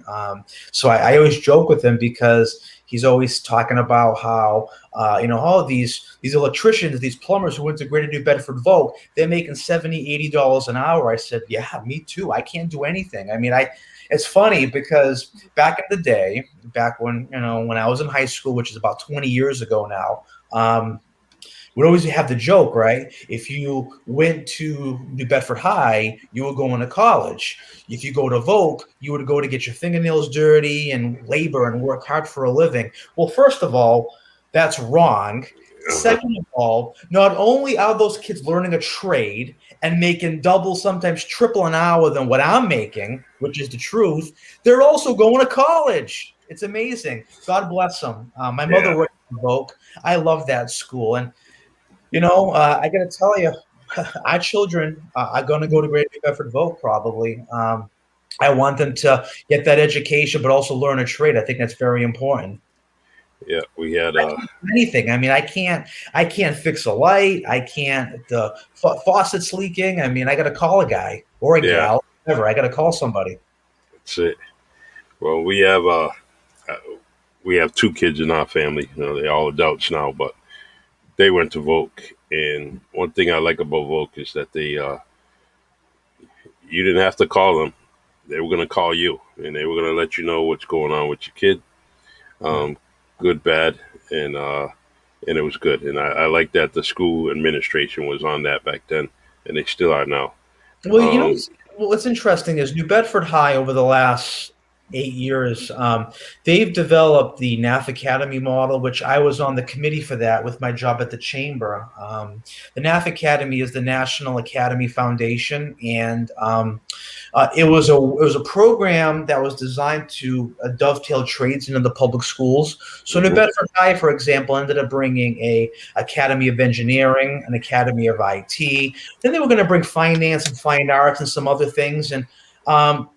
So I always joke with him because he's always talking about how, all these electricians, these plumbers who went to Greater New Bedford Vogue, they're making $70, $80 an hour. I said, yeah, me too. I can't do anything. I mean, it's funny because back in the day, back when I was in high school, which is about 20 years ago now, we'd always have the joke, right? If you went to New Bedford High, you were going to college. If you go to Vogue, you would go to get your fingernails dirty and labor and work hard for a living. Well, first of all, That's wrong. Uh-huh. Second of all, not only are those kids learning a trade and making double, sometimes triple an hour than what I'm making, which is the truth, they're also going to college. It's amazing. God bless them. My mother Yeah, worked in Voc. I love that school. And, I got to tell you, our children are going to go to Great New Bedford Voc probably. I want them to get that education, but also learn a trade. I think that's very important. yeah. We had I can't do anything. I mean, I can't fix a light. I can't the faucet's leaking. I mean, I got to call a guy or a yeah. gal, whatever. I got to call somebody. That's it. Well, uh, we have two kids in our family. They're all adults now, but they went to Voc. And one thing I like about Voc is that you didn't have to call them. They were going to call you, and they were going to let you know what's going on with your kid, Yeah. um, good, bad, and it was good. And I like that the school administration was on that back then, and they still are now. Well, Um, what's interesting is New Bedford High over the last 8 years, they've developed the NAF Academy model, which I was on the committee for that with my job at the chamber. The NAF Academy is the National Academy Foundation, and it was a program that was designed to dovetail trades into the public schools. So New mhm. Bedford High, for example, ended up bringing a Academy of Engineering, an Academy of IT. Then they were going to bring finance and fine arts and some other things, and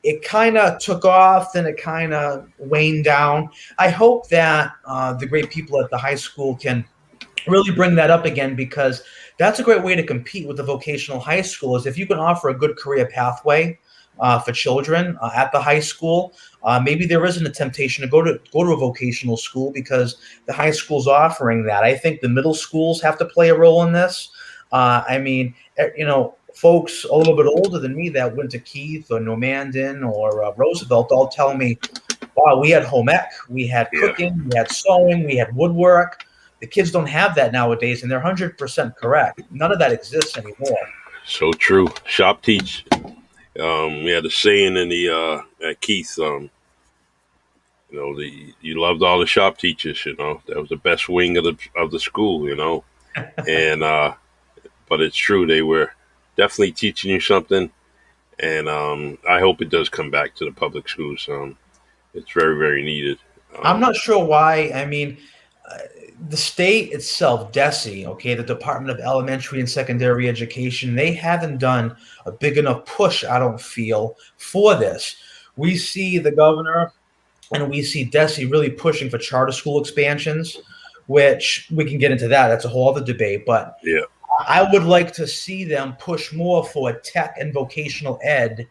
it kind of took off. Then it kind of waned down. I hope that the great people at the high school can really bring that up again, because that's a great way to compete with the vocational high school. Is if you can offer a good career pathway for children at the high school. Maybe there isn't a temptation to go to a vocational school because the high school's offering that. I think the middle schools have to play a role in this. I mean, folks a little bit older than me that went to Keith or Normandin or Roosevelt all tell me, wow, we had home ec, we had Yeah, cooking, we had sewing, we had woodwork. The kids don't have that nowadays, and they're 100% correct. None of that exists anymore. so true. Shop teach. We had a saying in the at Keith. You loved all the shop teachers. That was the best wing of the school. And but it's true, they were definitely teaching you something, and I hope it does come back to the public schools. It's very, very needed. I'm Um, not sure why. I mean, uh, the state itself, DESE, okay, the Department of Elementary and Secondary Education, they haven't done a big enough push, I don't feel, for this. We see the governor and we see DESE really pushing for charter school expansions, which we can get into that. That's a whole other debate. But yeah, I would like to see them push more for tech and vocational ed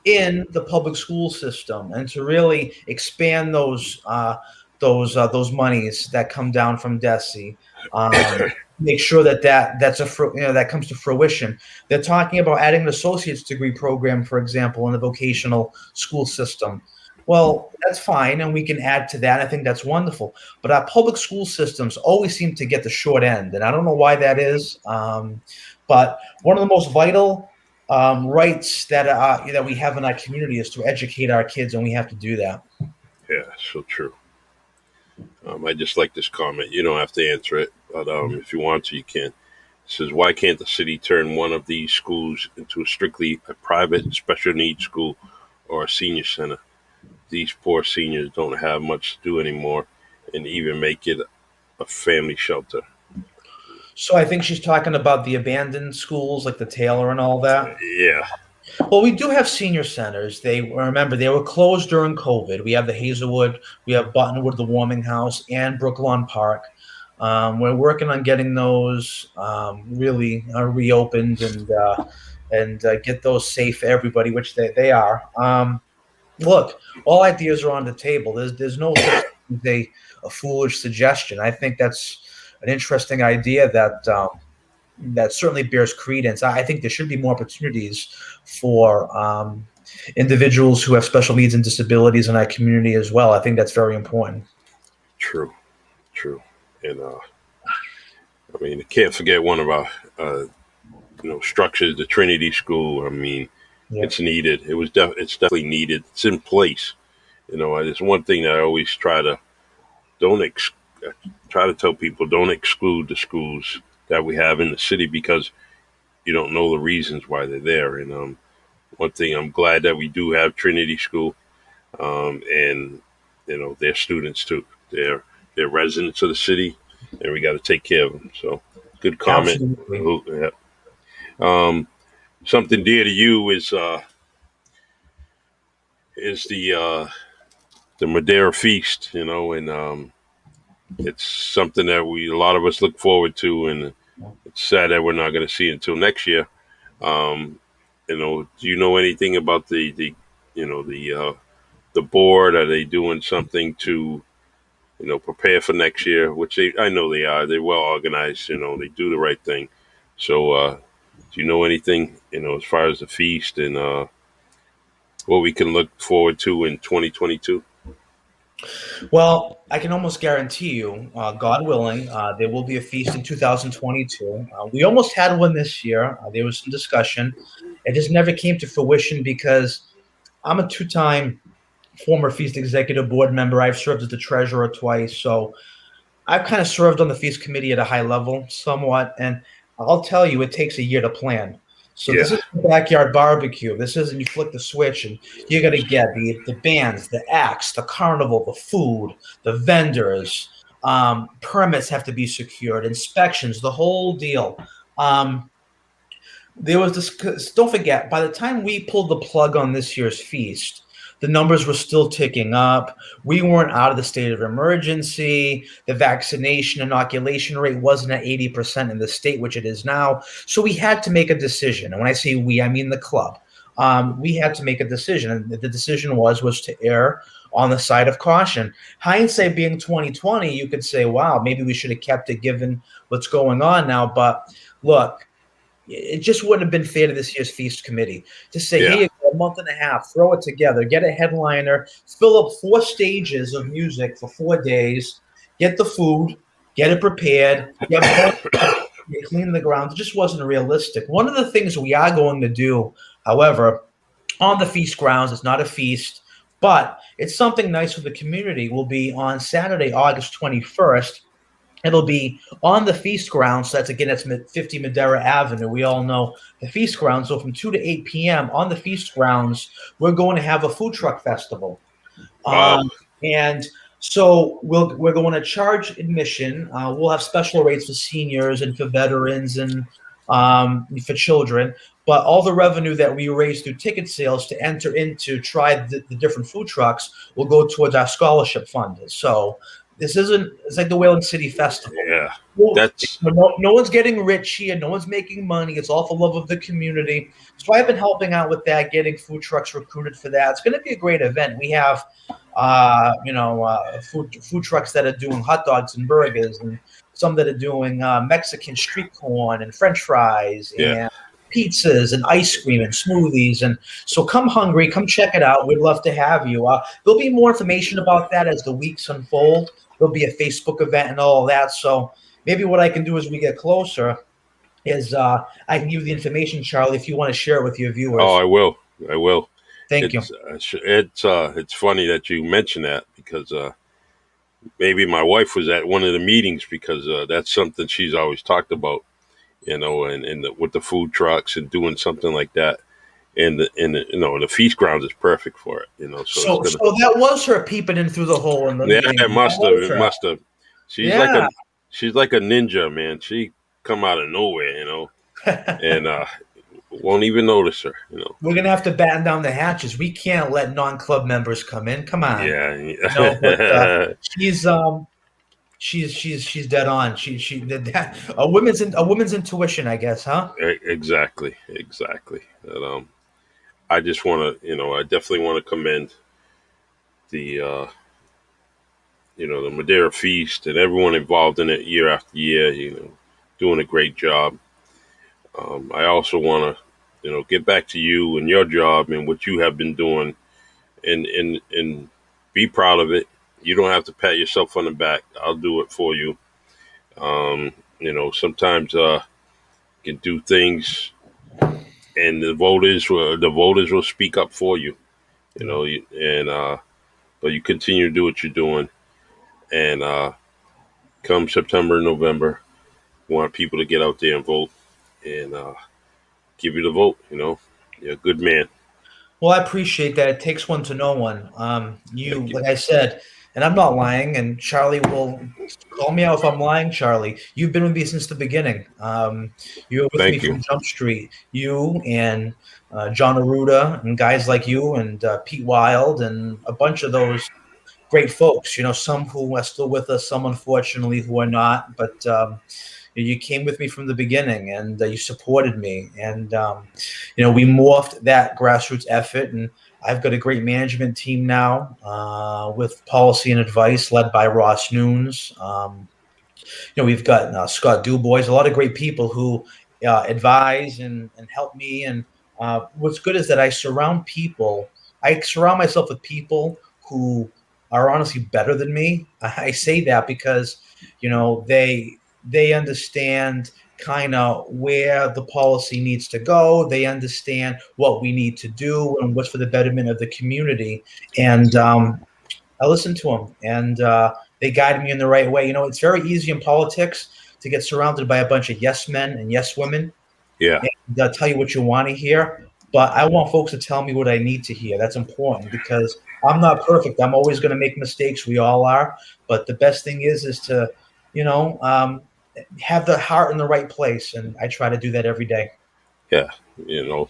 in the public school system, and to really expand those monies that come down from DESE. Make sure that comes to fruition. They're talking about adding an associate's degree program, for example, in the vocational school system. Well, that's fine, and we can add to that. I think that's wonderful. But our public school systems always seem to get the short end, and I don't know why that is. But one of the most vital rights that we have in our community is to educate our kids, and we have to do that. yeah, so true. I just like this comment. You don't have to answer it, but if you want to, you can. It says, why can't the city turn one of these schools into strictly a private special needs school or a senior center? These poor seniors don't have much to do anymore, and even make it a family shelter. So I think she's talking about the abandoned schools, like the Taylor and all that. Yeah, Well, we do have senior centers. Remember, they were closed during COVID. We have the Hazelwood, we have Buttonwood, the Warming House, and Brooklawn Park. We're working on getting those really reopened and get those safe for everybody, which they are. Look, all ideas are on the table. There's no such thing as a foolish suggestion. I think that's an interesting idea that certainly bears credence. I think there should be more opportunities for individuals who have special needs and disabilities in our community as well. I think that's very important. true, true. And I mean, I can't forget one of our structures, the Trinity School. I mean, Yeah. it's needed. It's definitely needed. It's in place. It's one thing that I always try to don't try to tell people don't exclude the schools that we have in the city because you don't know the reasons why they're there. And one thing I'm glad that we do have Trinity School, and they're students too. They're residents of the city, and we got to take care of them. So, good comment. Absolutely. Yeah. Um, Something dear to you is the Madeira feast, and it's something that a lot of us look forward to, and it's sad that we're not going to see it until next year. Um, do you know anything about the board? Are they doing something to prepare for next year? Which I know they are. They're well organized. They do the right thing. So, do you know anything as far as the feast and what we can look forward to in 2022? Well, I can almost guarantee you, God willing, there will be a feast in 2022. We almost had one this year. There was some discussion. It just never came to fruition because I'm a two-time former feast executive board member. I've served as the treasurer twice, so I've kind of served on the feast committee at a high level somewhat, and I'll tell you, it takes a year to plan. So this Yeah. is a backyard barbecue. This isn't you flick the switch and you got to get the bands, the acts, the carnival, the food, the vendors. Permits have to be secured, inspections, the whole deal. There was this. Don't forget, by the time we pulled the plug on this year's feast, the numbers were still ticking up. We weren't out of the state of emergency. The vaccination inoculation rate wasn't at 80% in the state, which it is now. So we had to make a decision. And when I say we, I mean the club. We had to make a decision, and the decision was to err on the side of caution. Hindsight being 2020, you could say, "Wow, maybe we should have kept it given what's going on now." But look, it just wouldn't have been fair to this year's feast committee to say, Yeah. here you go, a month and a half, throw it together, get a headliner, fill up 4 stages of music for 4 days, get the food, get it prepared, get clean the grounds. It just wasn't realistic. One of the things we are going to do, however, on the feast grounds, it's not a feast, but it's something nice for the community, will be on Saturday, August 21st. It'll be on the feast grounds. So that's 50 Madeira Avenue. We all know the feast grounds. So from 2 to 8 p.m. on the feast grounds, we're going to have a food truck festival. Wow. And so we're going to charge admission. We'll have special rates for seniors and for veterans and for children. But all the revenue that we raise through ticket sales to enter into try the different food trucks will go towards our scholarship fund. So it's like the Whaling City Festival. Yeah. Well, That's no one's getting rich here. No one's making money. It's all for love of the community. So I've been helping out with that, getting food trucks recruited for that. It's going to be a great event. We have, food trucks that are doing hot dogs and burgers, and some that are doing Mexican street corn and French fries yeah. and pizzas and ice cream and smoothies. And so come hungry, come check it out. We'd love to have you. There'll be more information about that as the weeks unfold. There'll be a Facebook event and all of that. So maybe what I can do as we get closer is I can give you the information, Charlie, if you want to share it with your viewers. Oh, I will. I will. Thank you. It's funny that you mentioned that because maybe my wife was at one of the meetings because that's something she's always talked about, with the food trucks and doing something like that. And the feast grounds is perfect for it. So that was her peeping in through the hole in the Yeah, meeting. it must have. It must have. She's Yeah. she's like a ninja, man. She come out of nowhere, and won't even notice her. We're gonna have to batten down the hatches. We can't let non-club members come in. Come on. Yeah. But she's dead on. She did that. A woman's intuition, I guess, huh? Exactly. But, I just want to, I definitely want to commend the the Madeira Feast and everyone involved in it year after year, doing a great job. I also want to, get back to you and your job and what you have been doing and be proud of it. You don't have to pat yourself on the back. I'll do it for you. Sometimes you can do things and the voters will speak up for you, but you continue to do what you're doing. And come September, November, we want people to get out there and vote and give you the vote. You're a good man. Well, I appreciate that. It takes one to know one. Thank you. Like I said, and I'm not lying, and Charlie will call me out if I'm lying, Charlie. You've been with me since the beginning. You were with me Thank you. from Jump Street. You and John Aruda and guys like you and Pete Wild and a bunch of those great folks. Some who are still with us, some unfortunately who are not, but you came with me from the beginning, and you supported me, and we morphed that grassroots effort, and I've got a great management team now with policy and advice led by Ross Nunes. We've got Scott Dubois, a lot of great people who advise and help me. And what's good is that I surround myself with people who are honestly better than me. I say that because, they understand kind of where the policy needs to go. They understand what we need to do and what's for the betterment of the community. And I listen to them, and they guide me in the right way. It's very easy in politics to get surrounded by a bunch of yes men and yes women, Yeah, and they'll tell you what you want to hear. But I want folks to tell me what I need to hear. That's important because I'm not perfect. I'm always going to make mistakes. We all are. But the best thing is to, you know, um, have the heart in the right place, and I try to do that every day. yeah. You know,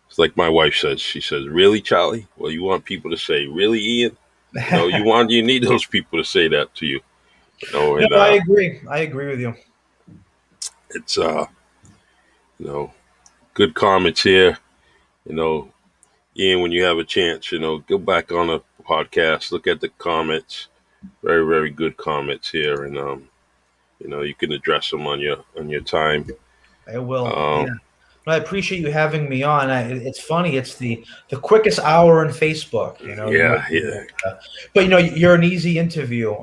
it's like my wife says. She says, "Really, Charlie? Well, you want people to say, 'Really, Ian?' You need those people to say that to you. No, And I agree. I agree with you. it's you know, good comments here. You know, Ian, when you have a chance, go back on the podcast, look at the comments. Very, very good comments here, and you can address them on your time. I will. Yeah. Um, I appreciate you having me on. It's funny. It's the quickest hour in Facebook. yeah, yeah, But you're an easy interview.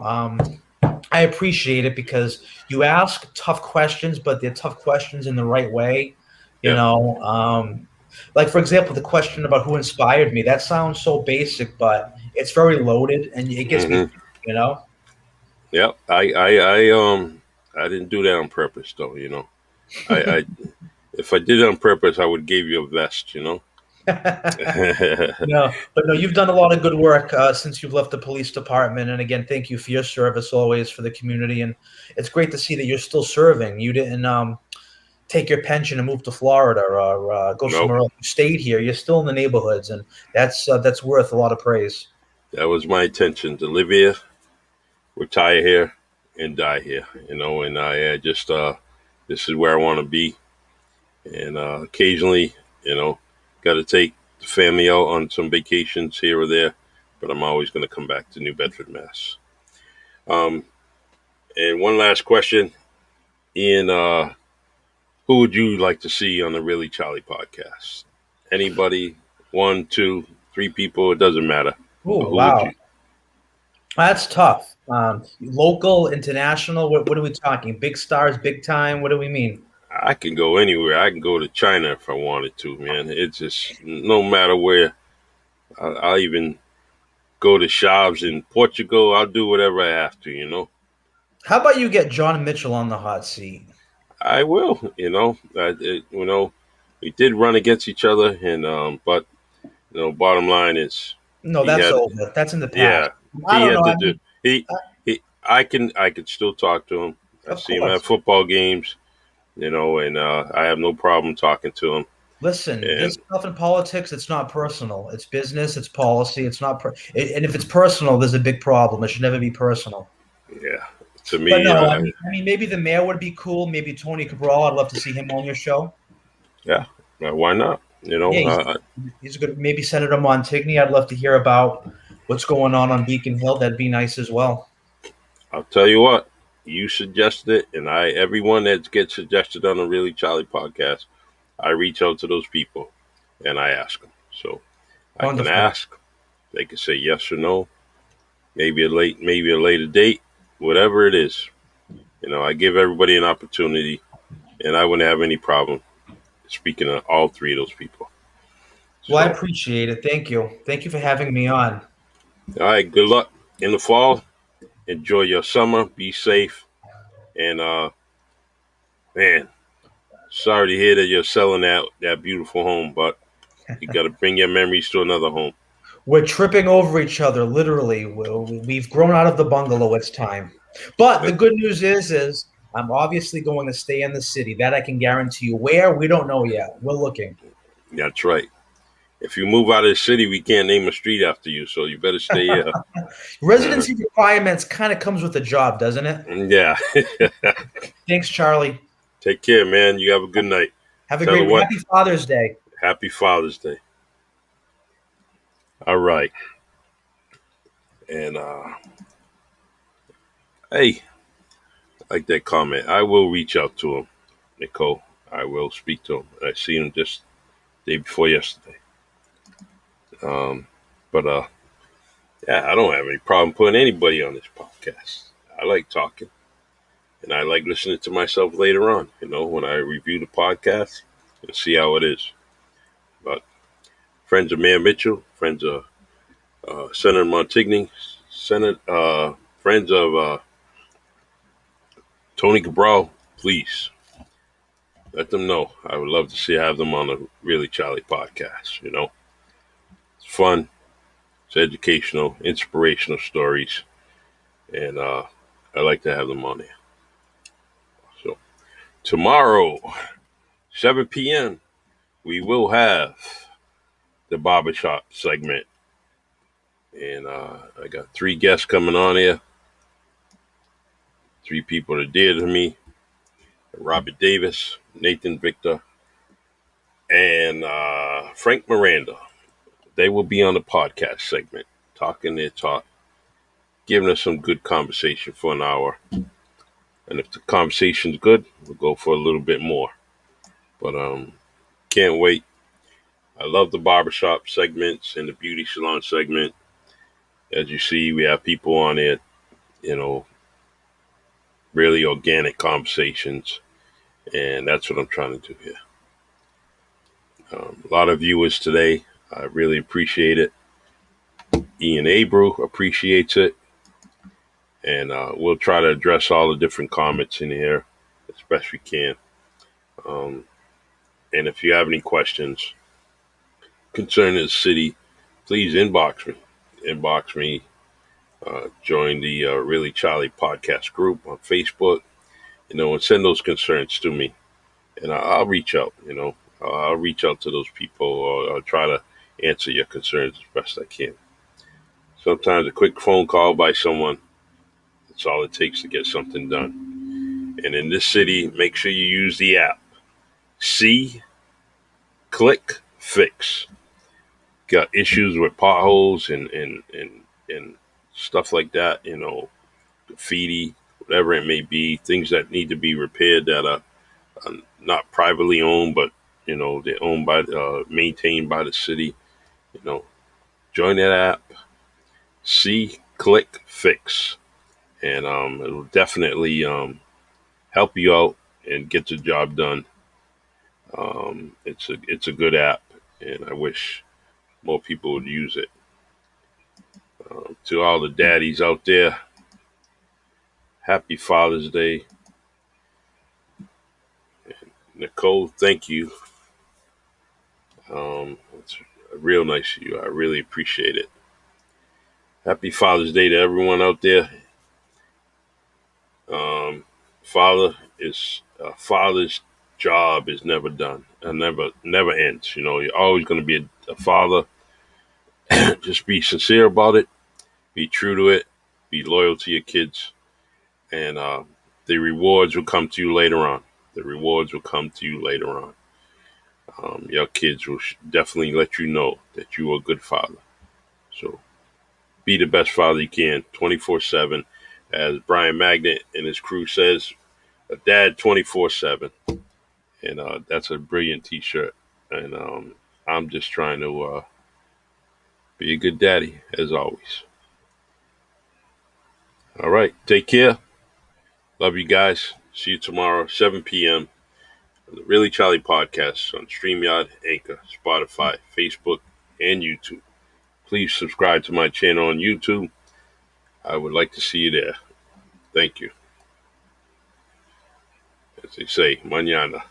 I appreciate it because you ask tough questions, but they're tough questions in the right way. You yeah. know, like for example, the question about who inspired me. That sounds so basic, but it's very loaded, and it gets me Hmm. thinking. You know. Yeah, I didn't do that on purpose, though. I if I did it on purpose, I would give you a vest. No, but no, you've done a lot of good work since you've left the police department. And again, thank you for your service always for the community. And it's great to see that you're still serving. You didn't take your pension and move to Florida or go Nope, somewhere else. You stayed here. You're still in the neighborhoods, and that's worth a lot of praise. that was my intention to live here, retire here, and die here. And I just this is where I want to be. And occasionally, got to take the family out on some vacations here or there, but I'm always going to come back to New Bedford, Mass. Um, and one last question, Ian, who would you like to see on the Really Charlie podcast? Anybody? One, two, three people? It doesn't matter. But Oh who would wow, you? that's tough. Local, international. What are we talking? Big stars, big time. What do we mean? I can go anywhere. I can go to China if I wanted to, man. It's just no matter where. I'll even go to shops in Portugal. I'll do whatever I have to. How about you get John Mitchell on the hot seat? I will. We did run against each other, and but bottom line is No, he that's had, over. That's in the past. yeah, I he don't had know. to I do. mean, He he. I can still talk to him. I of see him at course. football games, and I have no problem talking to him. Listen, this And stuff in politics, it's not personal. It's business, it's policy, it's not and if it's personal, there's a big problem. It should never be personal. yeah, to But me, no, I mean, maybe the mayor would be cool. Maybe Tony Cabral. I'd love to see him on your show. yeah, why not? Yeah, he's a good. Maybe Senator Montigny. I'd love to hear about what's going on Beacon Hill. That'd be nice as well. I'll tell you what. You suggested it, and everyone that gets suggested on the Really Charlie podcast, I reach out to those people and I ask them. So I can Wonderful. ask. They can say yes or no. Maybe a later date, whatever it is. I give everybody an opportunity, and I wouldn't have any problem speaking to all three of those people. Well, I So, appreciate it. Thank you. Thank you for having me on. all right, good luck in the fall. Enjoy your summer. Be safe. And man, sorry to hear that you're selling that beautiful home, but you got to bring your memories to another home. We're tripping over each other, literally. We've grown out of the bungalow. It's time. But the good news is I'm obviously going to stay in the city. That I can guarantee you. Where, we don't know yet. We're looking. That's right. If you move out of the city, we can't name a street after you, so you better stay here. Residency requirements kind of comes with the job, doesn't it? Yeah. Thanks, Charlie. Take care, man. You have a good night. Have a Tell her great, what. happy Father's Day. Happy Father's Day. All right. And hey, I like that comment. I will reach out to him, Nicole. I will speak to him. I seen him just day before yesterday. But yeah, I don't have any problem putting anybody on this podcast. I like talking, and I like listening to myself later on. When I review the podcast and see how it is. But friends of Mayor Mitchell, friends of Senator Montigny, friends of Tony Cabral, please let them know. I would love to have them on the Really Charlie podcast. It's fun, it's educational, inspirational stories, and I like to have them on there. So tomorrow, 7 p.m., we will have the barbershop segment, and I got 3 guests coming on here. 3 people that are dear to me: Robert Davis, Nathan Victor, and Frank Miranda. They will be on the podcast segment, talking their talk, giving us some good conversation for an hour. And if the conversation's good, we'll go for a little bit more. But can't wait. I love the barbershop segments and the beauty salon segment. As you see, we have people on it, really organic conversations. And that's what I'm trying to do here. A lot of viewers today. I really appreciate it. Ian Abreu appreciates it. And we'll try to address all the different comments in here as best we can. And if you have any questions concerning the city, please inbox me. Join the Really Charlie podcast group on Facebook, and send those concerns to me. And I'll reach out, I'll reach out to those people, or I'll try to answer your concerns as best I can. Sometimes a quick phone call by someone, that's all it takes to get something done. And in this city, make sure you use the app. See, click, fix. Got issues with potholes and stuff like that, graffiti, whatever it may be, things that need to be repaired that are not privately owned, but they're owned by, maintained by the city. Join that app. See, click, fix, and it'll definitely help you out and get the job done. It's a good app, and I wish more people would use it. To all the daddies out there, happy Father's Day. And Nicole, thank you. It's real nice of you. I really appreciate it. Happy Father's Day to everyone out there. Father's job is never done and never ends. You're always going to be a father. Just be sincere about it. Be true to it. Be loyal to your kids. And the rewards will come to you later on. Your kids will definitely let you know that you are a good father. So be the best father you can, 24/7. As Brian Magnet and his crew says, a dad 24/7. And that's a brilliant t-shirt. And I'm just trying to be a good daddy, as always. All right. Take care. Love you guys. See you tomorrow, 7 p.m. on the Really Charlie podcast on StreamYard, Anchor, Spotify, Facebook, and YouTube. Please subscribe to my channel on YouTube. I would like to see you there. Thank you. as they say, mañana.